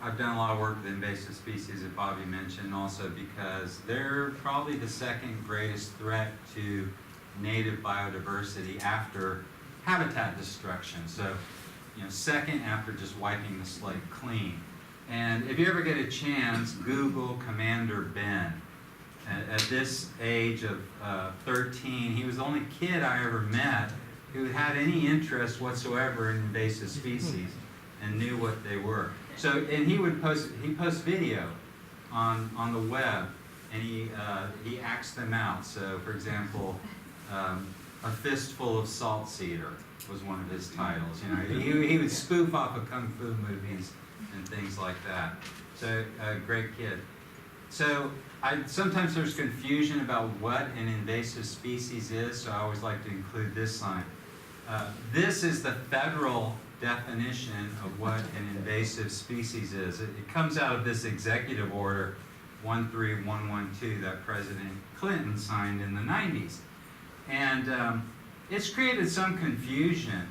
I've done a lot of work with invasive species that Bobby mentioned, also because they're probably the second greatest threat to native biodiversity after habitat destruction. So, second after just wiping the slate clean. And if you ever get a chance, Google Commander Ben. At this age of 13, he was the only kid I ever met who had any interest whatsoever in invasive species and knew what they were. So, and he posts video on the web, and he acts them out. So, for example, a fistful of salt cedar was one of his titles. He would spoof off of kung fu movies and things like that. So, a great kid. So, sometimes there's confusion about what an invasive species is, so I always like to include this sign. This is the federal definition of what an invasive species is. It comes out of this executive order 13112 that President Clinton signed in the 90s. And it's created some confusion,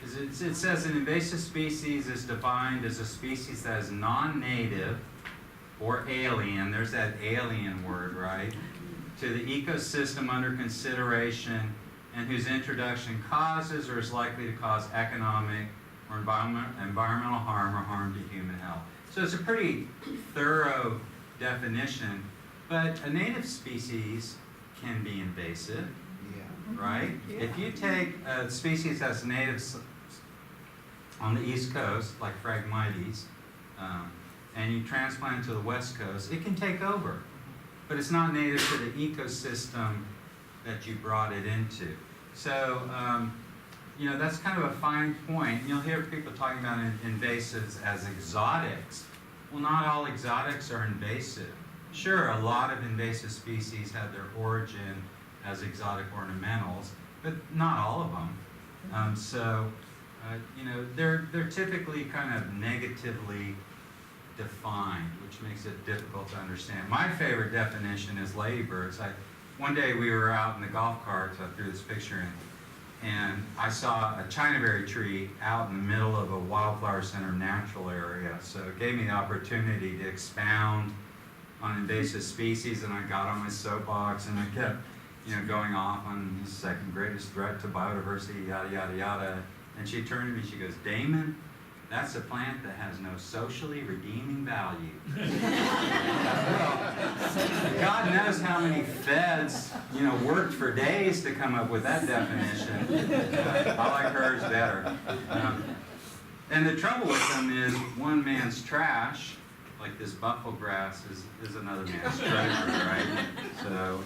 because it says an invasive species is defined as a species that is non-native or alien, there's that alien word, right, to the ecosystem under consideration, and whose introduction causes or is likely to cause economic or environmental harm or harm to human health. So it's a pretty thorough definition, but a native species can be invasive, right? Yeah. If you take a species that's native on the East Coast, like Phragmites, and you transplant it to the West Coast, it can take over. But it's not native to the ecosystem that you brought it into. So, that's kind of a fine point. You'll hear people talking about invasives as exotics. Well, not all exotics are invasive. Sure, a lot of invasive species have their origin as exotic ornamentals, but not all of them. They're typically kind of negatively defined, which makes it difficult to understand. My favorite definition is ladybirds. One day we were out in the golf cart, so I threw this picture in, and I saw a chinaberry tree out in the middle of a Wildflower Center natural area. So it gave me the opportunity to expound on invasive species, and I got on my soapbox and I kept, going off on the second greatest threat to biodiversity, yada, yada, yada. And she turned to me, she goes, "Damon, that's a plant that has no socially redeeming value." Well, God knows how many feds, worked for days to come up with that definition. I like hers better. And the trouble with them is one man's trash, like this buffalo grass, is another man's treasure, right? So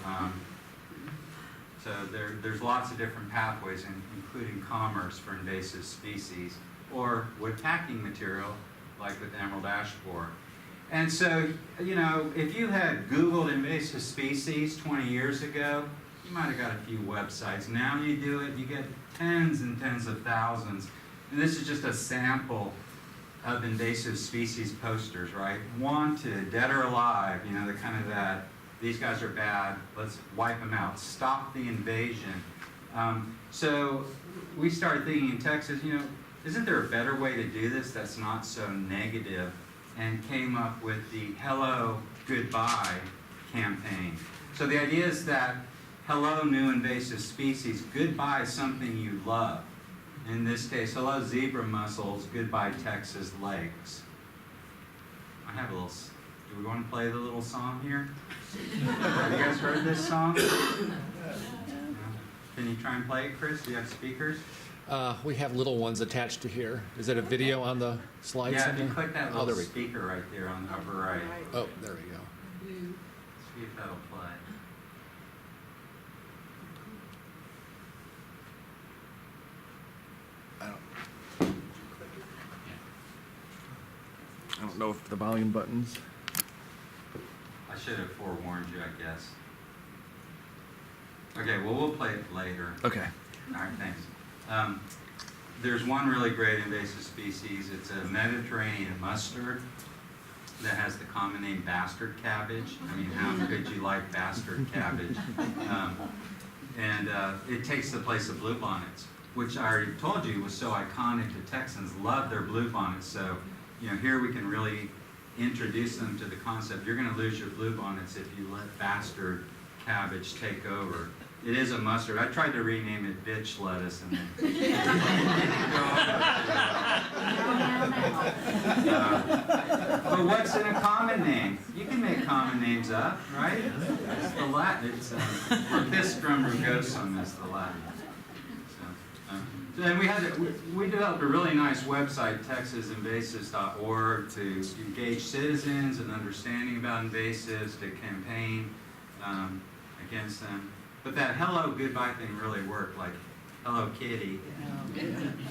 there's lots of different pathways, including commerce for invasive species, or wood packing material, like with emerald ash borer. And so, if you had Googled invasive species 20 years ago, you might have got a few websites. Now you do it, you get tens and tens of thousands. And this is just a sample of invasive species posters, right? Wanted, dead or alive, the kind of that, these guys are bad, let's wipe them out, stop the invasion. So we started thinking in Texas, isn't there a better way to do this that's not so negative? And came up with the Hello, Goodbye campaign. So the idea is that hello, new invasive species, goodbye something you love. In this case, hello, zebra mussels, goodbye, Texas lakes. I have a little, do we want to play the little song here? Have you guys heard this song? No? Can you try and play it, Chris? Do you have speakers? We have little ones attached to here. Is it a video on the slides? Yeah, if you click that little there we go. speaker right there on the upper right. Oh, there we go. See if that'll play. I don't know if the volume buttons. I should have forewarned you, I guess. Okay, well, we'll play it later. Okay. All right, thanks. There's one really great invasive species. It's a Mediterranean mustard that has the common name bastard cabbage. I mean, how could you like bastard cabbage? And it takes the place of bluebonnets. which I already told you was so iconic. The Texans love their bluebonnets, so here we can really introduce them to the concept. You're going to lose your bluebonnets if you let bastard cabbage take over. It is a mustard. I tried to rename it bitch lettuce, and but what's in a common name? You can make common names up, right? It's the Latin. It's Orchestrum rugosum is the Latin. And we developed a really nice website, texasinvasives.org, to engage citizens in understanding about invasives, to campaign against them. But that hello, goodbye thing really worked, like hello kitty,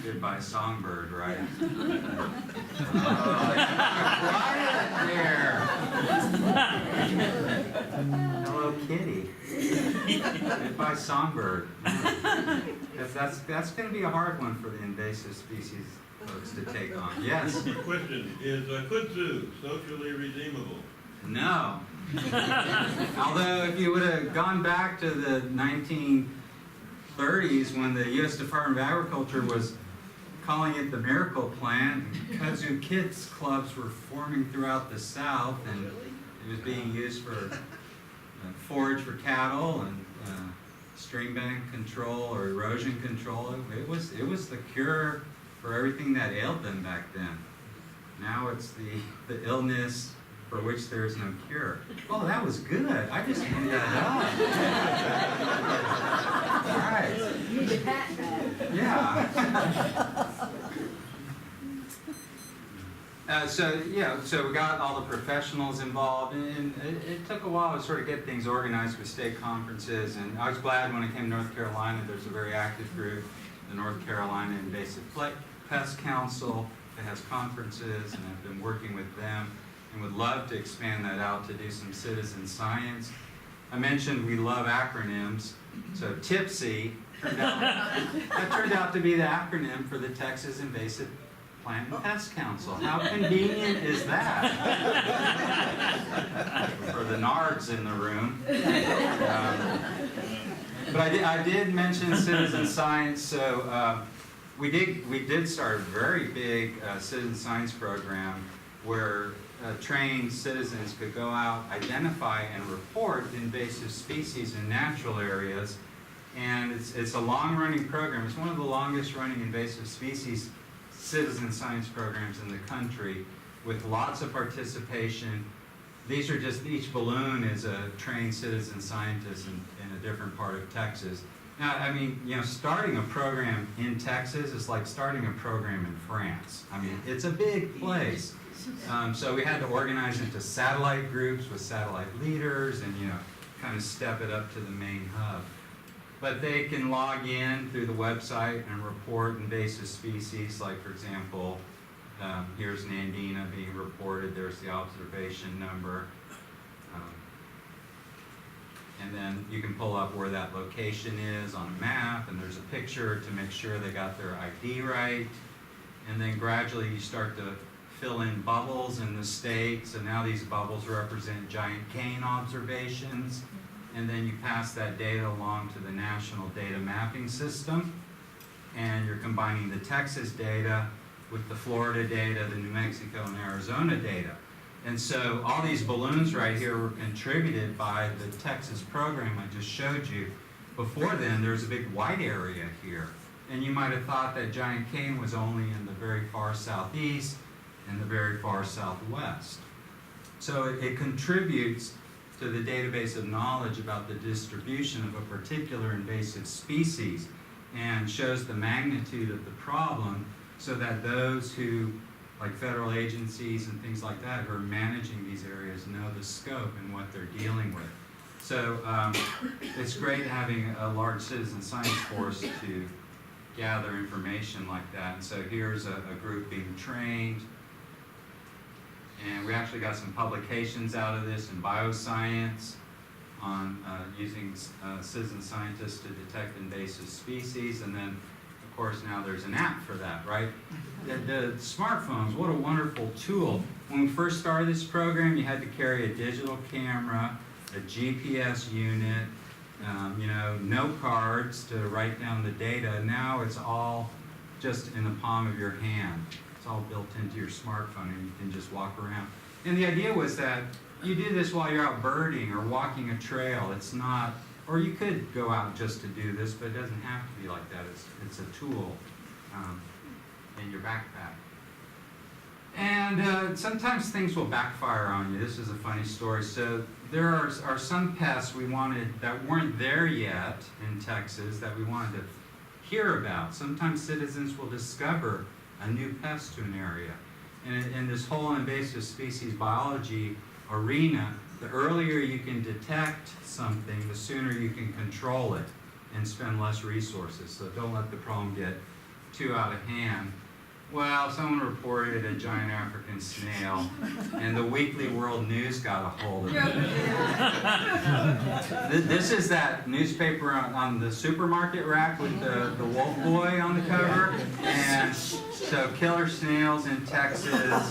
goodbye songbird, right? Quiet there. Hello kitty, goodbye songbird. That's going to be a hard one for the invasive species folks to take on. Yes? Question, is kudzu socially redeemable? No. Although if you would have gone back to the 1930s when the U.S. Department of Agriculture was calling it the miracle plant, kudzu kids clubs were forming throughout the South, and it was being used for forage for cattle and stream bank control or erosion control. It was the cure for everything that ailed them back then. Now it's the illness for which there is no cure. Oh, that was good. I just made that up. All right. You need to patent that. Yeah. So we got all the professionals involved, and it took a while to sort of get things organized with state conferences. And I was glad when I came to North Carolina. There's a very active group, the North Carolina Invasive Pest Council, that has conferences, and I've been working with them, and would love to expand that out to do some citizen science. I mentioned we love acronyms, so TIPSY turned out to be the acronym for the Texas Invasive Plant and Pest Council. How convenient is that? For the nards in the room. But I did mention citizen science, so we did start a very big citizen science program where trained citizens could go out, identify, and report invasive species in natural areas. And it's a long-running program. It's one of the longest-running invasive species citizen science programs in the country, with lots of participation. These are just, each balloon is a trained citizen scientist in a different part of Texas. Now, I mean, starting a program in Texas is like starting a program in France. I mean, it's a big place. So we had to organize into satellite groups with satellite leaders and, kind of step it up to the main hub. But they can log in through the website and report invasive species, like, for example, here's Nandina being reported, there's the observation number. And then you can pull up where that location is on a map, and there's a picture to make sure they got their ID right. And then gradually you start to fill in bubbles in the state. So now these bubbles represent giant cane observations. And then you pass that data along to the National Data Mapping System. And you're combining the Texas data with the Florida data, the New Mexico and Arizona data. And so all these balloons right here were contributed by the Texas program I just showed you. Before then, there's a big white area here. And you might have thought that giant cane was only in the very far southeast and the very far southwest. So it contributes to the database of knowledge about the distribution of a particular invasive species and shows the magnitude of the problem, so that those who, like federal agencies and things like that, who are managing these areas know the scope and what they're dealing with. So it's great having a large citizen science force to gather information like that. And so here's a group being trained. And we actually got some publications out of this in bioscience on using citizen scientists to detect invasive species. And then, of course, now there's an app for that, right? The smartphones, what a wonderful tool. When we first started this program, you had to carry a digital camera, a GPS unit, note cards to write down the data. Now it's all just in the palm of your hand. It's all built into your smartphone and you can just walk around. And the idea was that you do this while you're out birding or walking a trail. It's not, or you could go out just to do this, but it doesn't have to be like that. It's a tool in your backpack. And sometimes things will backfire on you. This is a funny story. So there are some pests we wanted that weren't there yet in Texas that we wanted to hear about. Sometimes citizens will discover a new pest to an area. And in this whole invasive species biology arena, the earlier you can detect something, the sooner you can control it and spend less resources. So don't let the problem get too out of hand. Well, someone reported a giant African snail, and the Weekly World News got a hold of it. This is that newspaper on the supermarket rack with the wolf boy on the cover. And so killer snails in Texas,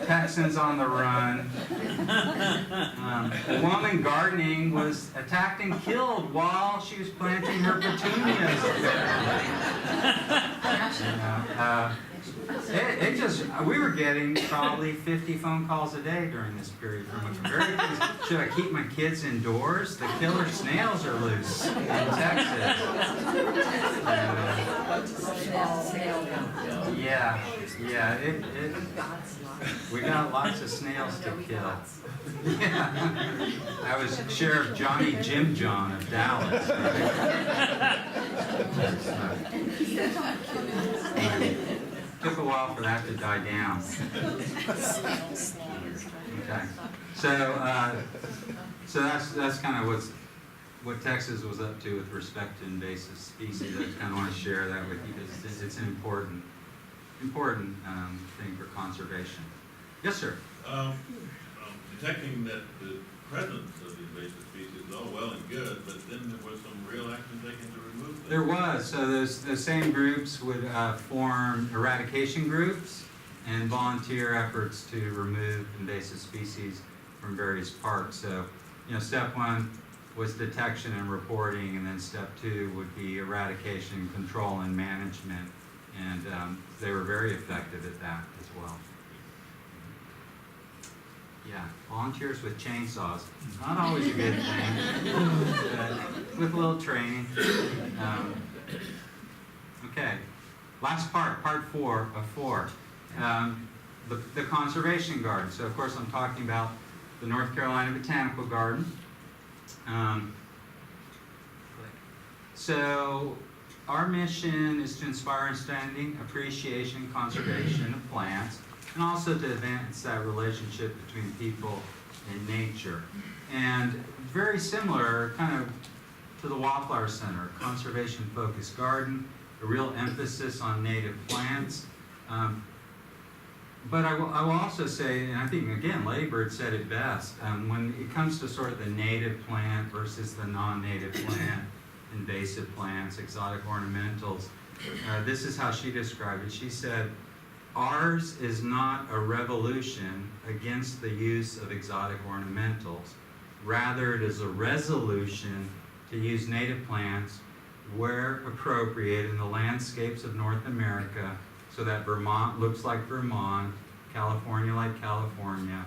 Texans on the run. A woman gardening was attacked and killed while she was planting her petunias. We were getting probably 50 phone calls a day during this period from very should I keep my kids indoors? The killer snails are loose in Texas. We got lots of snails to kill. Yeah. I was Sheriff Johnny Jim John of Dallas. Took a while for that to die down. Okay, so that's kind of what Texas was up to with respect to invasive species. I just kind of want to share that with you because it's an important thing for conservation. Yes, sir. Detecting that the presence of the invasive species is all well and good, but then there was some real action taken to remove them. There was. So the same groups would form eradication groups and volunteer efforts to remove invasive species from various parks. So, step one was detection and reporting, and then step two would be eradication, control, and management. And they were very effective at that as well. Yeah, volunteers with chainsaws. Not always a good thing, but with a little training. Okay, last part 4 of 4. The conservation garden. So of course I'm talking about the North Carolina Botanical Garden. So our mission is to inspire understanding, appreciation, conservation of plants, and also to advance that relationship between people and nature. And very similar, kind of, to the Wildflower Center, conservation-focused garden, a real emphasis on native plants. But I will also say, and I think, again, Lady Bird said it best, when it comes to sort of the native plant versus the non-native plant, invasive plants, exotic ornamentals, this is how she described it. She said, ours is not a revolution against the use of exotic ornamentals. Rather, it is a resolution to use native plants where appropriate in the landscapes of North America so that Vermont looks like Vermont, California like California,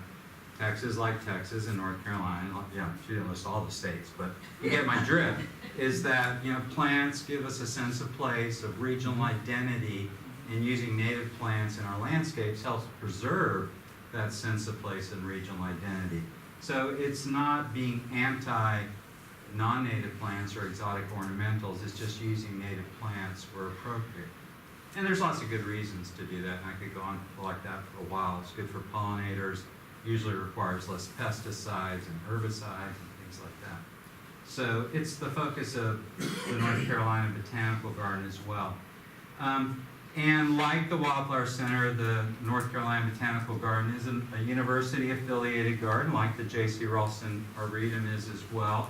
Texas like Texas, and North Carolina. Yeah, she didn't list all the states, but you get my drift, is that, plants give us a sense of place, of regional identity, and using native plants in our landscapes helps preserve that sense of place and regional identity. So it's not being anti-non-native plants or exotic ornamentals, it's just using native plants where appropriate. And there's lots of good reasons to do that, and I could go on like that for a while. It's good for pollinators, usually requires less pesticides and herbicides and things like that. So it's the focus of the North Carolina Botanical Garden as well. And like the Wildflower Center, the North Carolina Botanical Garden is a university-affiliated garden, like the J.C. Ralston Arboretum is as well.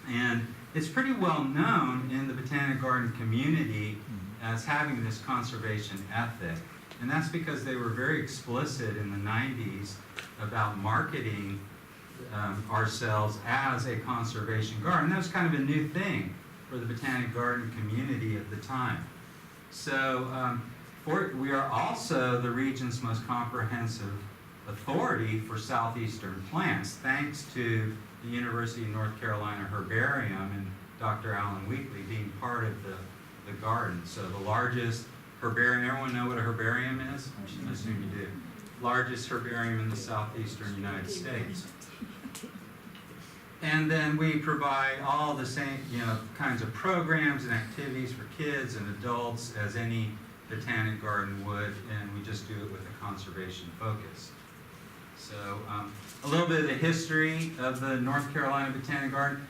And it's pretty well known in the Botanic Garden community as having this conservation ethic. And that's because they were very explicit in the 90s about marketing ourselves as a conservation garden. That was kind of a new thing for the Botanic Garden community at the time. So we are also the region's most comprehensive authority for southeastern plants, thanks to the University of North Carolina Herbarium and Dr. Alan Wheatley being part of the garden. So the largest herbarium, everyone know what a herbarium is? I assume you do. Largest herbarium in the southeastern United States. And then we provide all the same, kinds of programs and activities for kids and adults as any botanic garden would, and we just do it with a conservation focus. So a little bit of the history of the North Carolina Botanic Garden.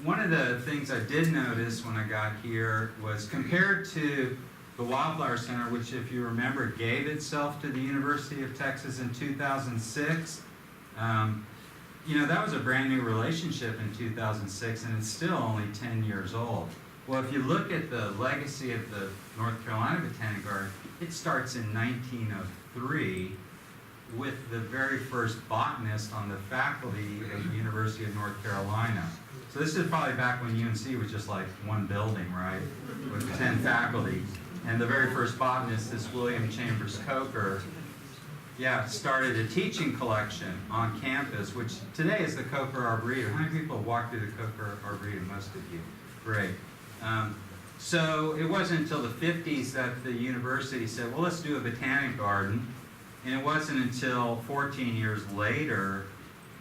One of the things I did notice when I got here was compared to the Wildflower Center, which, if you remember, gave itself to the University of Texas in 2006. That was a brand new relationship in 2006, and it's still only 10 years old. Well, if you look at the legacy of the North Carolina Botanic Garden, it starts in 1903 with the very first botanist on the faculty of the University of North Carolina. So this is probably back when UNC was just like one building, right, with 10 faculty. And the very first botanist, this William Chambers Coker, started a teaching collection on campus, which today is the Coker Arboretum. How many people have walked through the Coker Arboretum? Most of you. Great. So it wasn't until the 50s that the university said, well, let's do a botanic garden. And it wasn't until 14 years later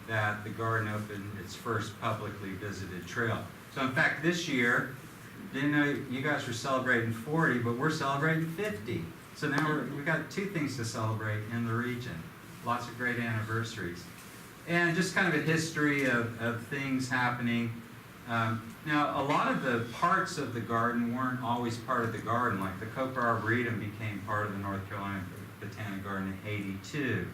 that the garden opened its first publicly visited trail. So in fact, this year, didn't know you guys were celebrating 40, but we're celebrating 50. So now we've got two things to celebrate in the region. Lots of great anniversaries. And just kind of a history of things happening. Now, a lot of the parts of the garden weren't always part of the garden. Like the Coker Arboretum became part of the North Carolina Botanic Garden in '82.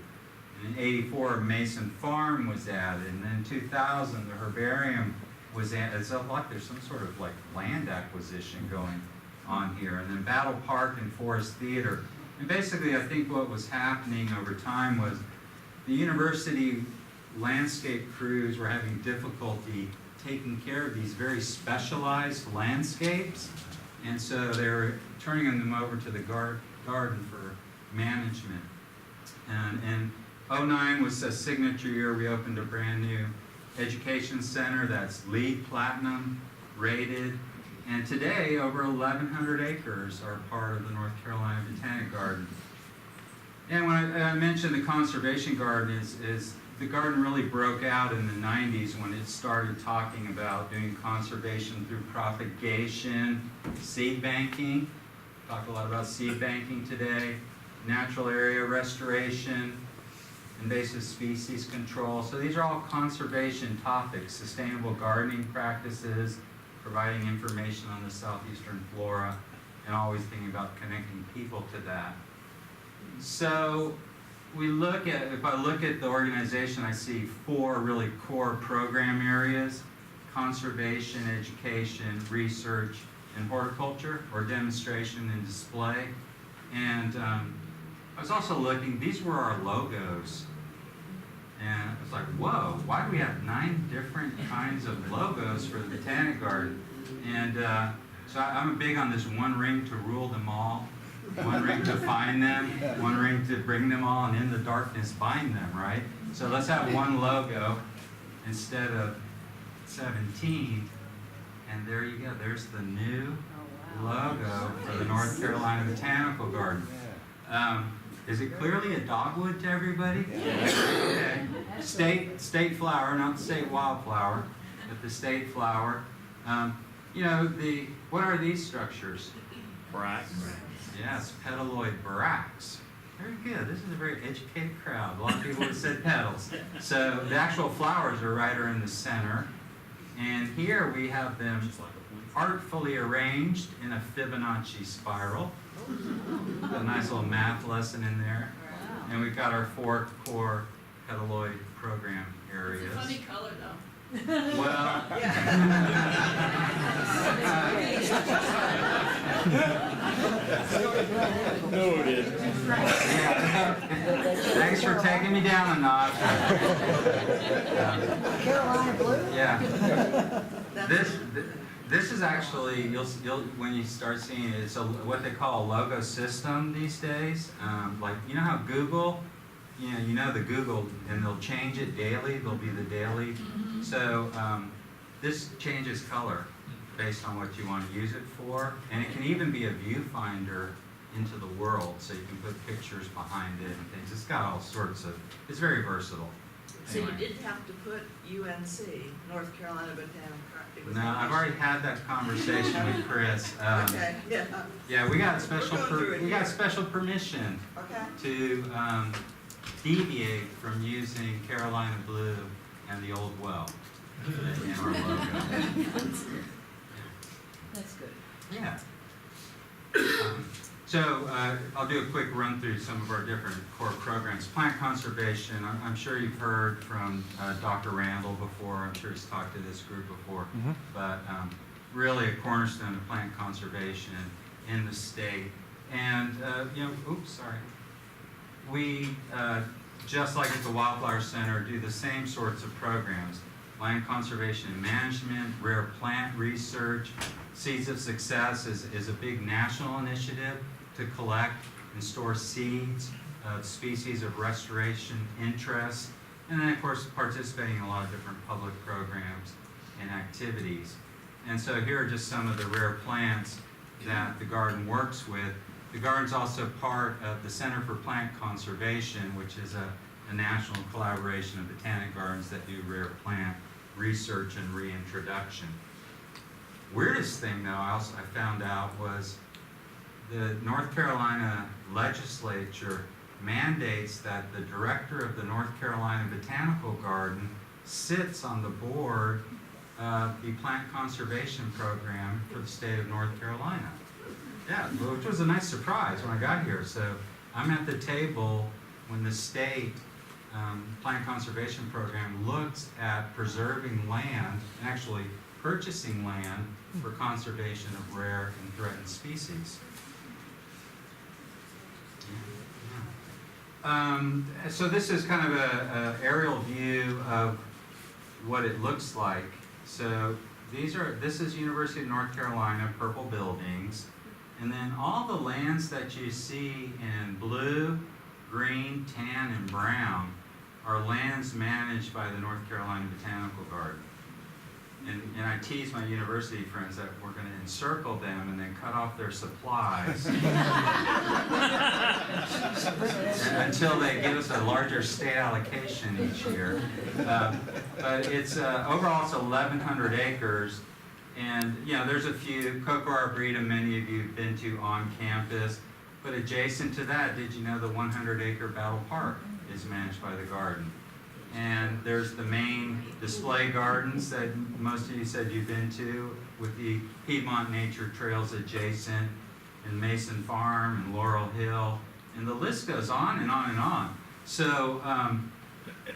And in '84, Mason Farm was added. And then in 2000, the herbarium was added. It's like there's some sort of like land acquisition going on here. And then Battle Park and Forest Theater. And basically, I think what was happening over time was the university landscape crews were having difficulty taking care of these very specialized landscapes. And so they were turning them over to the garden for management. And in '09 was a signature year. We opened a brand new education center that's LEED Platinum rated. And today, over 1,100 acres are part of the North Carolina Botanic Garden. And when I mentioned the conservation garden, is the garden really broke out in the 90s when it started talking about doing conservation through propagation, seed banking. Talk a lot about seed banking today, natural area restoration, invasive species control. So these are all conservation topics, sustainable gardening practices, providing information on the southeastern flora, and always thinking about connecting people to that. So if I look at the organization, I see 4 really core program areas: conservation, education, research, and horticulture, or demonstration and display. And I was also looking, these were our logos. And I was like, whoa, why do we have 9 different kinds of logos for the Botanic Garden? And so I'm big on this one ring to rule them all, one ring to find them, one ring to bring them all, and in the darkness bind them, right? So let's have one logo instead of 17. And there you go, there's the new logo for the North Carolina Botanical Garden. Is it clearly a dogwood to everybody? Okay. State flower, not the state wildflower, but the state flower. What are these structures? Brax. Yes, petaloid bracts. Very good. This is a very educated crowd. A lot of people would have said petals. So the actual flowers are right in the center. And here we have them artfully arranged in a Fibonacci spiral. A nice little math lesson in there. And we've got our 4 core petaloid program areas. It's a funny color, though. Well, Noted. Yeah. Thanks for taking me down a notch. Carolina blue? Yeah. This is actually, you'll when you start seeing it, it's what they call a logo system these days. Like, you know how Google, you know the Google, and they'll change it daily, there'll be the daily. So this changes color based on what you want to use it for. And it can even be a viewfinder into the world, so you can put pictures behind it and things. It's got all sorts of, it's very versatile. So you Anyway. didn't have to put UNC, North Carolina Botanical. It was No, I've already had that conversation with Chris. Okay, yeah, Yeah, we got special, We're going through it we got here. special permission okay. to deviate from using Carolina blue and the old well in our logo. That's good. Yeah. So I'll do a quick run through some of our different core programs. Plant conservation, I'm sure you've heard from Dr. Randall before. I'm sure he's talked to this group before. But really a cornerstone of plant conservation in the state. And, we, just like at the Wildflower Center, do the same sorts of programs. Land conservation and management, rare plant research. Seeds of Success is a big national initiative to collect and store seeds of species of restoration interest. And then, of course, participating in a lot of different public programs and activities. And so here are just some of the rare plants that the garden works with. The garden's also part of the Center for Plant Conservation, which is a national collaboration of botanic gardens that do rare plant research and reintroduction. Weirdest thing, though, I found out was the North Carolina legislature mandates that the director of the North Carolina Botanical Garden sits on the board of the plant conservation program for the state of North Carolina. Yeah, which was a nice surprise when I got here. So I'm at the table when the state plant conservation program looks at preserving land, and actually purchasing land for conservation of rare and threatened species. So this is kind of a aerial view of what it looks like. So this is University of North Carolina, purple buildings. And then all the lands that you see in blue, green, tan, and brown are lands managed by the North Carolina Botanical Garden. And I tease my university friends that we're going to encircle them and then cut off their supplies until they give us a larger state allocation each year. But it's overall it's 1,100 acres, and there's a few Cocoa Arboretum many of you have been to on campus. But adjacent to that, did you know the 100-acre Battle Park is managed by the garden? And there's the main display gardens that most of you said you've been to, with the Piedmont Nature Trails adjacent, and Mason Farm and Laurel Hill, and the list goes on and on and on. So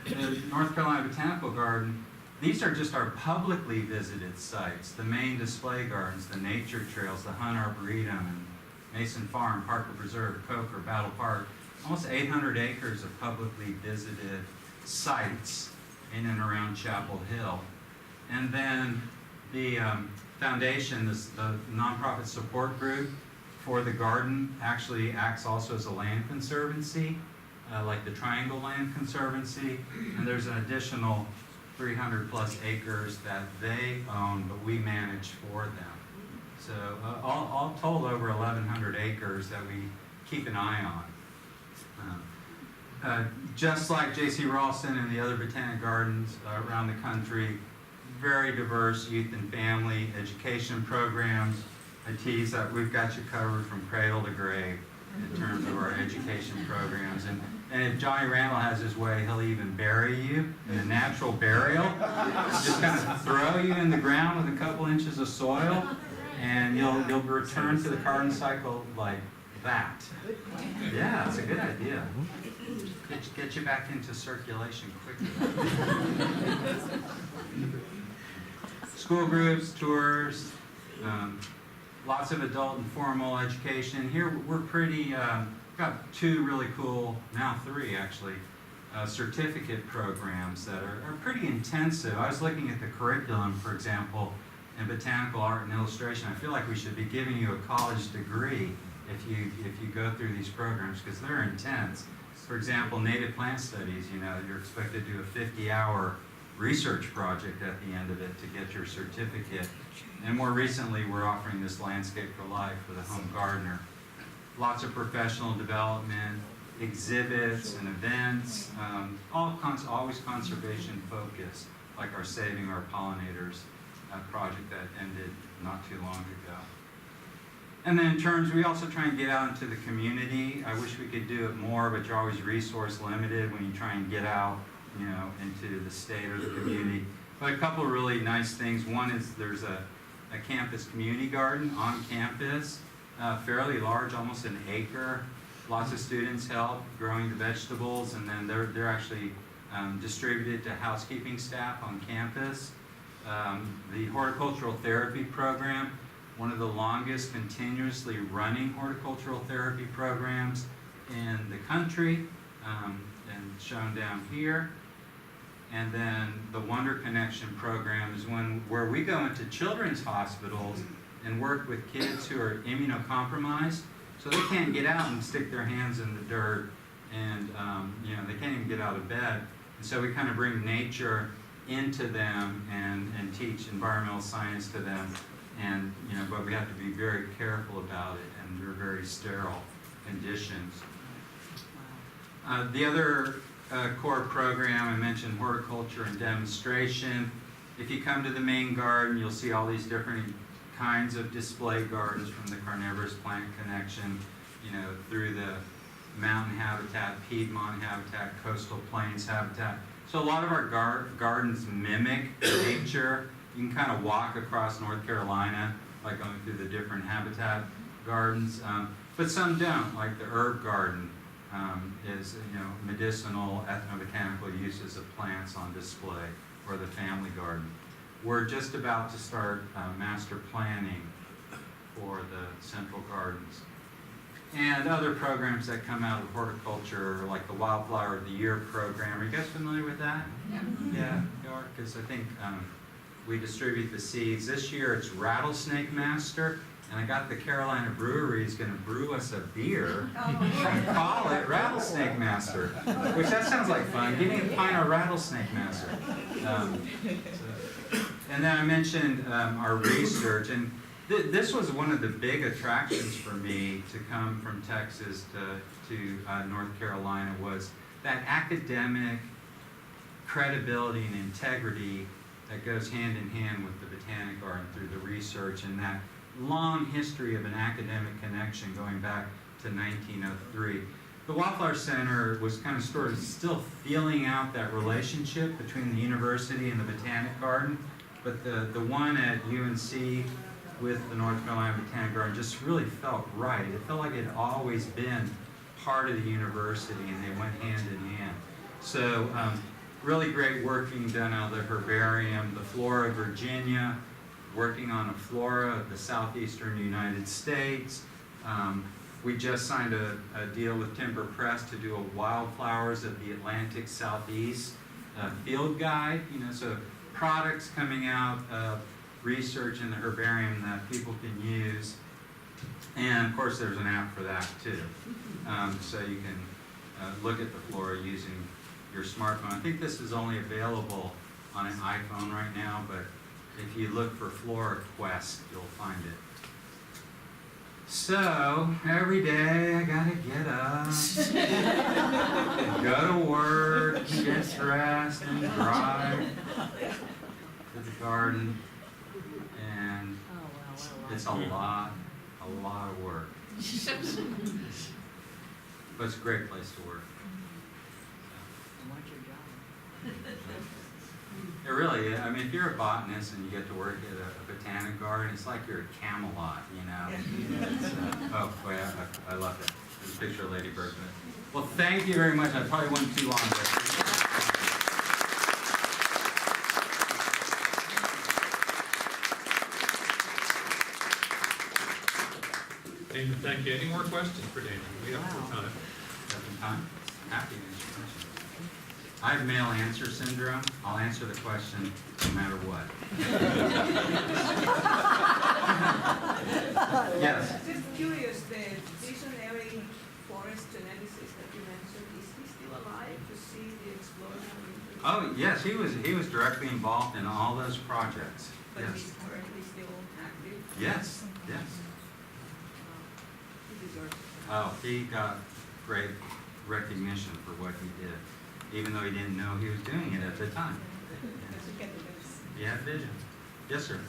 the North Carolina Botanical Garden, these are just our publicly visited sites. The main display gardens, the nature trails, the Hunt Arboretum, and Mason Farm, Parker Preserve, Coker, Battle Park, almost 800 acres of publicly visited sites in and around Chapel Hill. And then the foundation, the nonprofit support group for the garden, actually acts also as a land conservancy, like the Triangle Land Conservancy. And there's an additional 300 plus acres that they own, but we manage for them. So all told, over 1,100 acres that we keep an eye on. Just like J.C. Ralston and the other botanic gardens around the country, very diverse youth and family education programs. I tease that we've got you covered from cradle to grave in terms of our education programs. And if Johnny Randall has his way, he'll even bury you in a natural burial. Just kind of throw you in the ground with a couple inches of soil, and you'll return to the carbon cycle like that. Yeah, it's a good idea. Get you back into circulation quickly. School groups, tours, lots of adult and formal education. Here we're pretty, got two really cool, now three actually, certificate programs that are pretty intensive. I was looking at the curriculum, for example, in botanical art and illustration. I feel like we should be giving you a college degree if you go through these programs, because they're intense. For example, native plant studies, you know, you're expected to do a 50-hour research project at the end of it to get your certificate. And more recently, we're offering this Landscape for Life for the home gardener. Lots of professional development, exhibits and events, always conservation focused, like our Saving Our Pollinators project that ended not too long ago. And then in terms, we also try and get out into the community. I wish we could do it more, but you're always resource limited when you try and get out, you know, into the state or the community. But a couple of really nice things. One is there's a campus community garden on campus, fairly large, almost an acre. Lots of students help growing the vegetables, and then they're actually distributed to housekeeping staff on campus. The horticultural therapy program, one of the longest continuously running horticultural therapy programs in the country, and shown down here. And then the Wonder Connection program is where we go into children's hospitals and work with kids who are immunocompromised, so they can't get out and stick their hands in the dirt, and you know, they can't even get out of bed. And so we kind of bring nature into them and teach environmental science to them, and you know, but we have to be very careful about it, and they're very sterile conditions. The other core program, I mentioned horticulture and demonstration. If you come to the main garden, you'll see all these different kinds of display gardens, from the carnivorous plant connection, you know, through the mountain habitat, Piedmont habitat, coastal plains habitat. So a lot of our gardens mimic nature. You can kind of walk across North Carolina by going through the different habitat gardens, but some don't, like the herb garden is, you know, medicinal, ethnobotanical uses of plants on display, or the family garden. We're just about to start master planning for the central gardens. And other programs that come out of horticulture, like the Wildflower of the Year program. Are you guys familiar with that? Yeah. Yeah, you are, because I think we distribute the seeds. This year it's Rattlesnake Master, and I got the Carolina Brewery is going to brew us a beer and call it Rattlesnake Master, which that sounds like fun. Give me a pint of Rattlesnake Master. And then I mentioned our research, and this was one of the big attractions for me to come from Texas to North Carolina, was that academic credibility and integrity that goes hand in hand with the Botanic Garden through the research, and that long history of an academic connection going back to 1903. The Wildflower Center was kind of sort of still feeling out that relationship between the university and the Botanic Garden, but the one at UNC with the North Carolina Botanic Garden just really felt right. It felt like it had always been part of the university, and they went hand in hand. So really great work being done out of the herbarium, the Flora of Virginia, working on a flora of the southeastern United States. We just signed a deal with Timber Press to do a Wildflowers of the Atlantic Southeast field guide. You know, so products coming out of research in the herbarium that people can use. And of course there's an app for that too. So you can look at the flora using your smartphone. I think this is only available on an iPhone right now, but if you look for Flora Quest, you'll find it. So, every day I gotta get up, go to work, get dressed, and drive to the garden, and it's a lot of work. But it's a great place to work. It really is. I mean, if you're a botanist and you get to work at a botanic garden, it's like you're at Camelot, you know? Oh, boy, I love it. There's a picture of Lady Bird. Well, thank you very much. I probably went too long. Thank you. Any more questions for Damon? We have some time. Every time, happy to answer questions. I have male answer syndrome. I'll answer the question no matter what. Yes. Just curious, the visionary forest geneticist that you mentioned, is he still alive to see the explosion? Oh, yes, he was directly involved in all those projects. But Yes. he's currently still active? Yes, yes. He deserves it. Oh, he got great recognition for what he did, even though he didn't know he was doing it at the time. Does he get the best? He had vision. Yes, sir.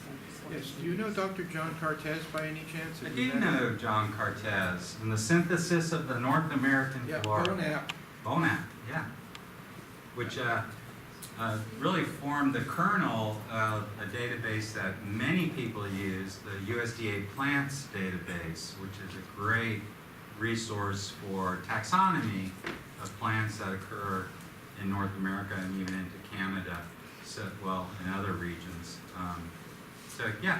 Yes, do you know Dr. John Cartez by any chance? I do know John Cartez and the synthesis of the North American Yeah, flora. Bonap. Yeah. Which really formed the kernel of a database that many people use, the USDA plants database, which is a great resource for taxonomy of plants that occur in North America and even into Canada, so, well, in other regions. So, yeah.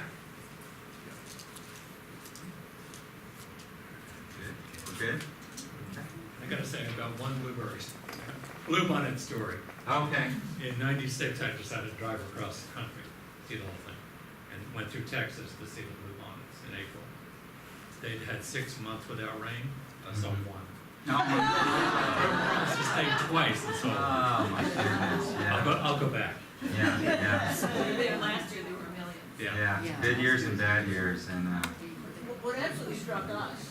Good. We're good? Okay. I gotta say about one bluebonnet story. Okay. In '96, I decided to drive across the country, see the whole thing, and went through Texas to see the bluebonnets in April. They'd had 6 months without rain. I saw one. No. I just stayed twice and saw Oh, my goodness, one. yeah. I'll go back. Yeah, yeah. There last year, there were millions. Yeah. Yeah, good years and bad years, and, What absolutely struck us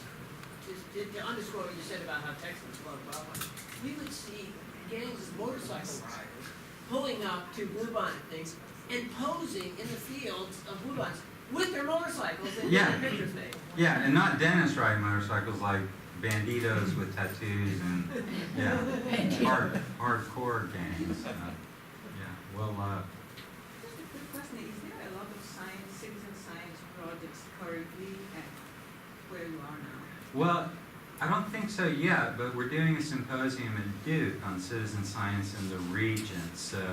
is to underscore what you said about how Texas was a problem. We would see gangs of motorcycle riders pulling up to bluebonnet things and posing in the fields of bluebonnets with their motorcycles and Yeah. taking pictures made. yeah, and not dentists riding motorcycles like banditos with tattoos and, yeah, hardcore gangs. Yeah, well, Just a quick question, is there a lot of science, citizen science projects currently at where you are now? well, I don't think so yet, but we're doing a symposium in Duke on citizen science in the region. So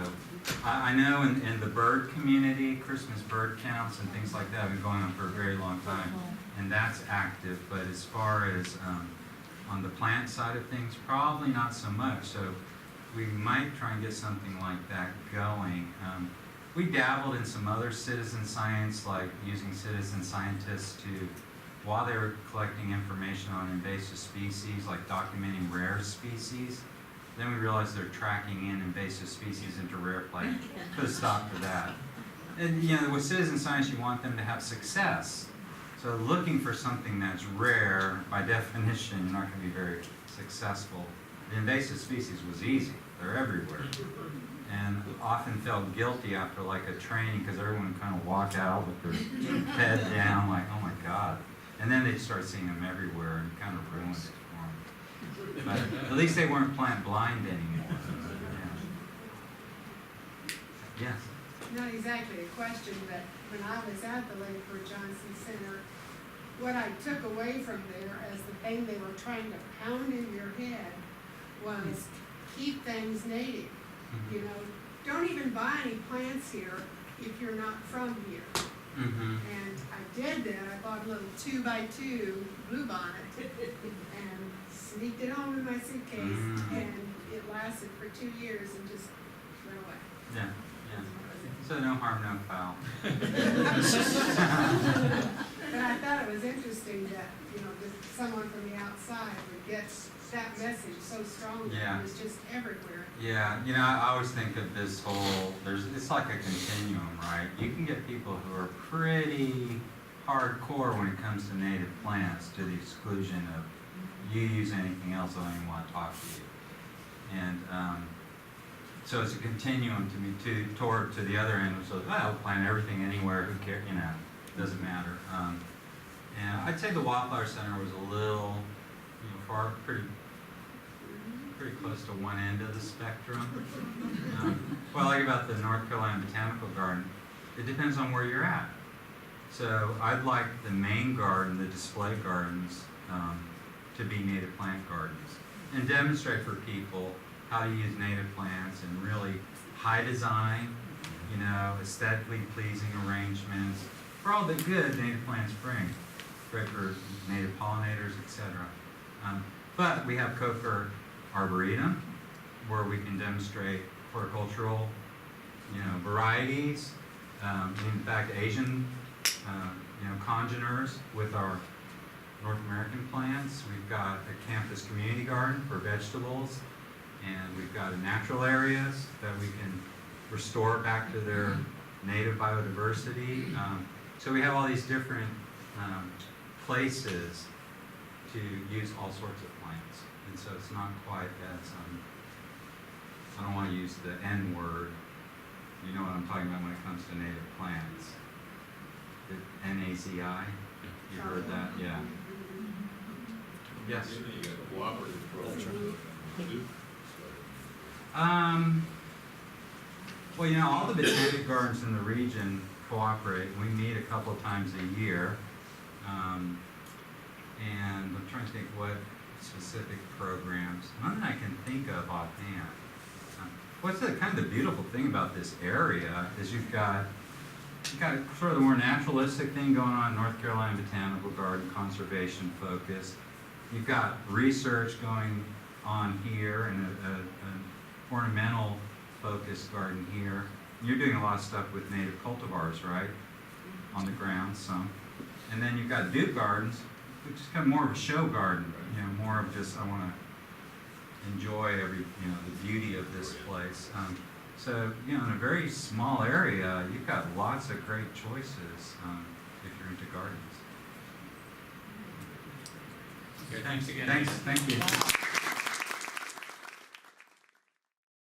I know in the bird community, Christmas bird counts and things like that have been going on for a very long time, and that's active. But as far as on the plant side of things, probably not so much. So we might try and get something like that going. We dabbled in some other citizen science, like using citizen scientists to, while they were collecting information on invasive species, like documenting rare species, then we realized they're tracking in invasive species into rare plants. Put a stop to that. And you know, with citizen science, you want them to have success. So looking for something that's rare, by definition, you're not going to be very successful. The invasive species was easy. They're everywhere. And often felt guilty after like a training because everyone would kind of walk out with their head down like, oh my God. And then they'd start seeing them everywhere and kind of ruined it for them. But at least they weren't plant blind anymore. Yeah. Yes. Not exactly a question, but when I was at the Lake Johnson Center, what I took away from there as the thing they were trying to pound in your head was keep things native. You know, don't even buy any plants here if you're not from here. Mm-hmm. And I did that. I bought a little 2x2 bluebonnet and sneaked it home in my suitcase, and it lasted for 2 years and just went away. Yeah, yeah. So no harm, no foul. But I thought it was interesting that, you know, just someone from the outside would get that message so strongly. Yeah. It was just everywhere. Yeah, you know, I always think of this whole, it's like a continuum, right? You can get people who are pretty hardcore when it comes to native plants to the exclusion of you use anything else, I don't even want to talk to you. And so it's a continuum to me toward to the other end. So I'll plant everything anywhere, who cares, you know, doesn't matter. And I'd say the Wildflower Center was a little, you know, pretty close to one end of the spectrum. What I like about the North Carolina Botanical Garden, it depends on where you're at. So I'd like the main garden, the display gardens, to be native plant gardens and demonstrate for people how to use native plants and really high design, you know, aesthetically pleasing arrangements for all the good native plants bring. great for native pollinators, etc. But we have Coker Arboretum, where we can demonstrate horticultural, varieties. In fact, Asian, congeners with our North American plants. We've got a campus community garden for vegetables, and we've got natural areas that we can restore back to their native biodiversity. So we have all these different places to use all sorts of plants. And so it's not quite as, I don't want to use the N word. You know what I'm talking about when it comes to native plants. The NAZI, you heard that? Yeah. Yes? You got cooperative programs. Well, all the botanic gardens in the region cooperate. We meet a couple of times a year. And I'm trying to think what specific programs. None that I can think of offhand. What's the kind of the beautiful thing about this area is you've got sort of the more naturalistic thing going on in North Carolina Botanical Garden, conservation focused. You've got research going on here and an ornamental focused garden here. You're doing a lot of stuff with native cultivars, right? On the ground, some. And then you've got Duke Gardens, which is kind of more of a show garden, more of just, I want to enjoy the beauty of this place. So, in a very small area, you've got lots of great choices if you're into gardens. Okay, thanks again. Thank you.